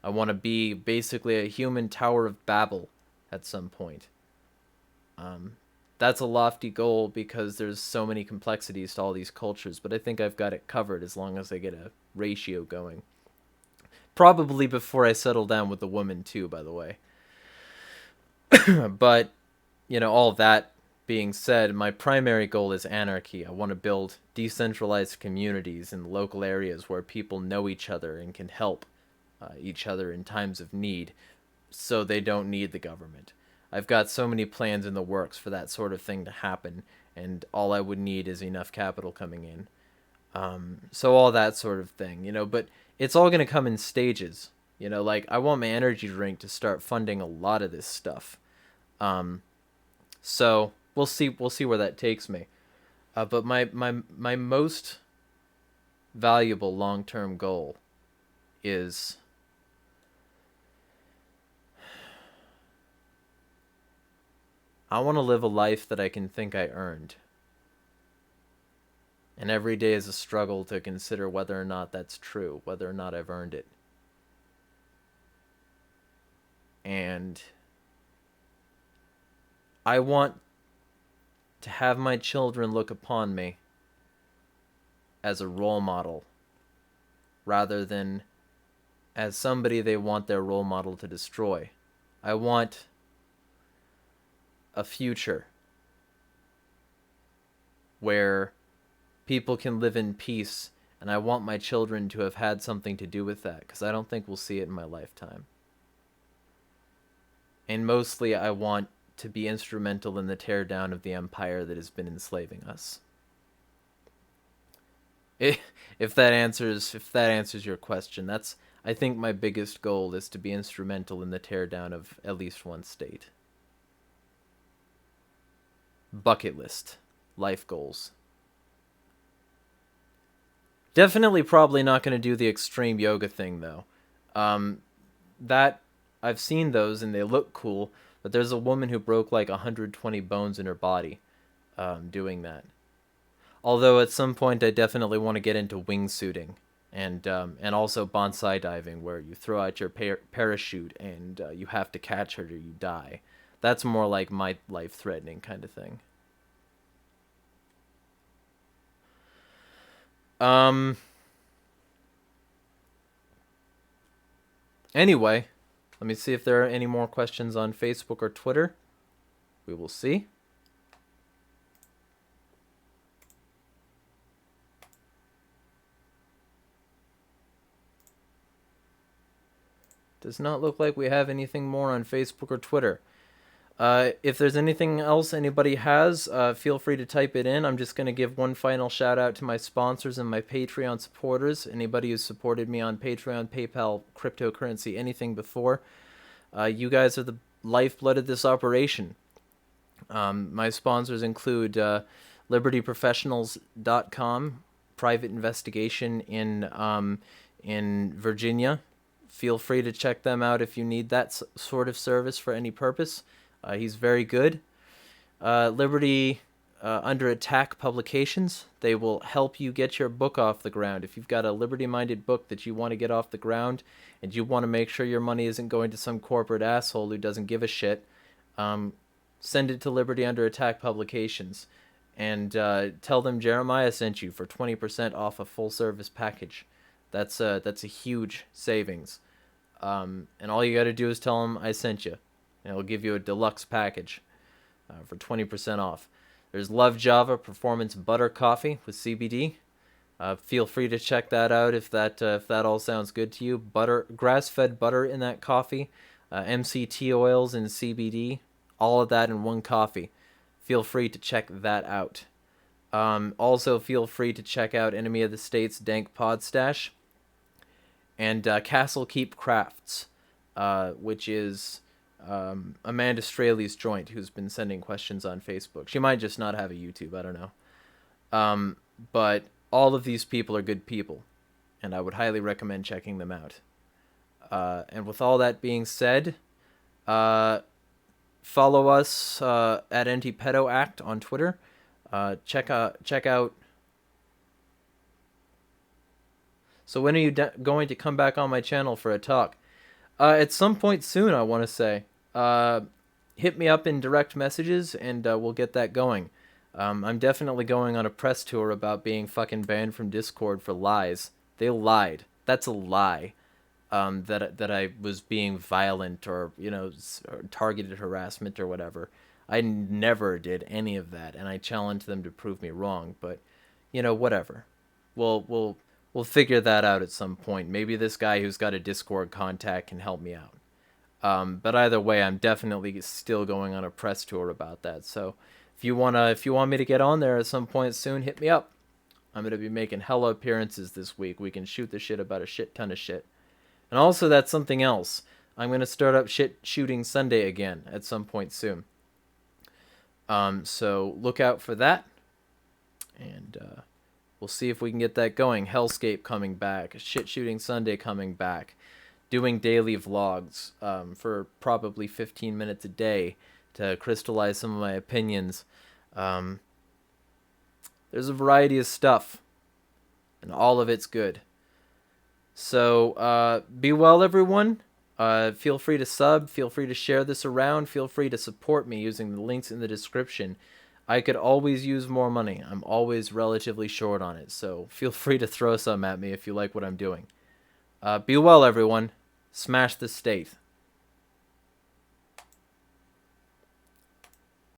I want to be basically a human Tower of Babel at some point. Um, that's a lofty goal because there's so many complexities to all these cultures, but I think I've got it covered as long as I get a ratio going. Probably before I settle down with the woman too, by the way. But, all that being said, my primary goal is anarchy. I want to build decentralized communities in local areas where people know each other and can help each other in times of need so they don't need the government. I've got so many plans in the works for that sort of thing to happen, and all I would need is enough capital coming in. So all that sort of thing, but it's all going to come in stages. Like I want my energy drink to start funding a lot of this stuff. So we'll see where that takes me. But my most valuable long-term goal is I want to live a life that I can think I earned. And every day is a struggle to consider whether or not that's true, whether or not I've earned it. And I want to have my children look upon me as a role model rather than as somebody they want their role model to destroy. I want a future where people can live in peace, and I want my children to have had something to do with that, because I don't think we'll see it in my lifetime. And mostly I want to be instrumental in the teardown of the empire that has been enslaving us. If that answers your question, that's, I think, my biggest goal is to be instrumental in the teardown of at least one state. Bucket list, life goals. Definitely probably not going to do the extreme yoga thing, though. That I've seen those and they look cool, but there's a woman who broke like 120 bones in her body doing that. Although at some point I definitely want to get into wingsuiting and also bonsai diving, where you throw out your parachute and you have to catch her or you die. That's more like my life-threatening kind of thing. Anyway, let me see if there are any more questions on Facebook or Twitter. We will see. Does not look like we have anything more on Facebook or Twitter. If there's anything else anybody has, feel free to type it in. I'm just going to give one final shout out to my sponsors and my Patreon supporters. Anybody who's supported me on Patreon, PayPal, cryptocurrency, anything before. You guys are the lifeblood of this operation. My sponsors include LibertyProfessionals.com, private investigation in Virginia. Feel free to check them out if you need that sort of service for any purpose. He's very good. Liberty Under Attack Publications. They will help you get your book off the ground. If you've got a liberty-minded book that you want to get off the ground and you want to make sure your money isn't going to some corporate asshole who doesn't give a shit, send it to Liberty Under Attack Publications and tell them Jeremiah sent you for 20% off a full-service package. That's a huge savings. And all you got to do is tell them I sent you. And it'll give you a deluxe package for 20% off. There's Love Java Performance Butter Coffee with CBD. Feel free to check that out if that all sounds good to you. Grass-fed butter in that coffee, MCT oils and CBD, all of that in one coffee. Feel free to check that out. Also, feel free to check out Enemy of the State's Dank Pod Stash and Castle Keep Crafts, which is Amanda Straley's joint, who's been sending questions on Facebook. She might just not have a YouTube, I don't know. But all of these people are good people, and I would highly recommend checking them out. And with all that being said, follow us at NTPedoAct on Twitter. Check out. So when are you going to come back on my channel for a talk? At some point soon, I want to say. Hit me up in direct messages, and we'll get that going. I'm definitely going on a press tour about being fucking banned from Discord for lies. They lied. That's a lie. That I was being violent or targeted harassment or whatever. I never did any of that, and I challenged them to prove me wrong. But whatever. We'll figure that out at some point. Maybe this guy who's got a Discord contact can help me out. But either way, I'm definitely still going on a press tour about that. So if you want me to get on there at some point soon, hit me up. I'm gonna be making hella appearances this week. We can shoot the shit about a shit ton of shit. And also, that's something else. I'm gonna start up shit shooting Sunday again at some point soon. So look out for that, and we'll see if we can get that going. Hellscape coming back, shit shooting Sunday coming back, doing daily vlogs for probably 15 minutes a day to crystallize some of my opinions. There's a variety of stuff, and all of it's good. So be well, everyone. Feel free to sub, feel free to share this around, feel free to support me using the links in the description. I could always use more money. I'm always relatively short on it, so feel free to throw some at me if you like what I'm doing. Be well, everyone. Smash the state.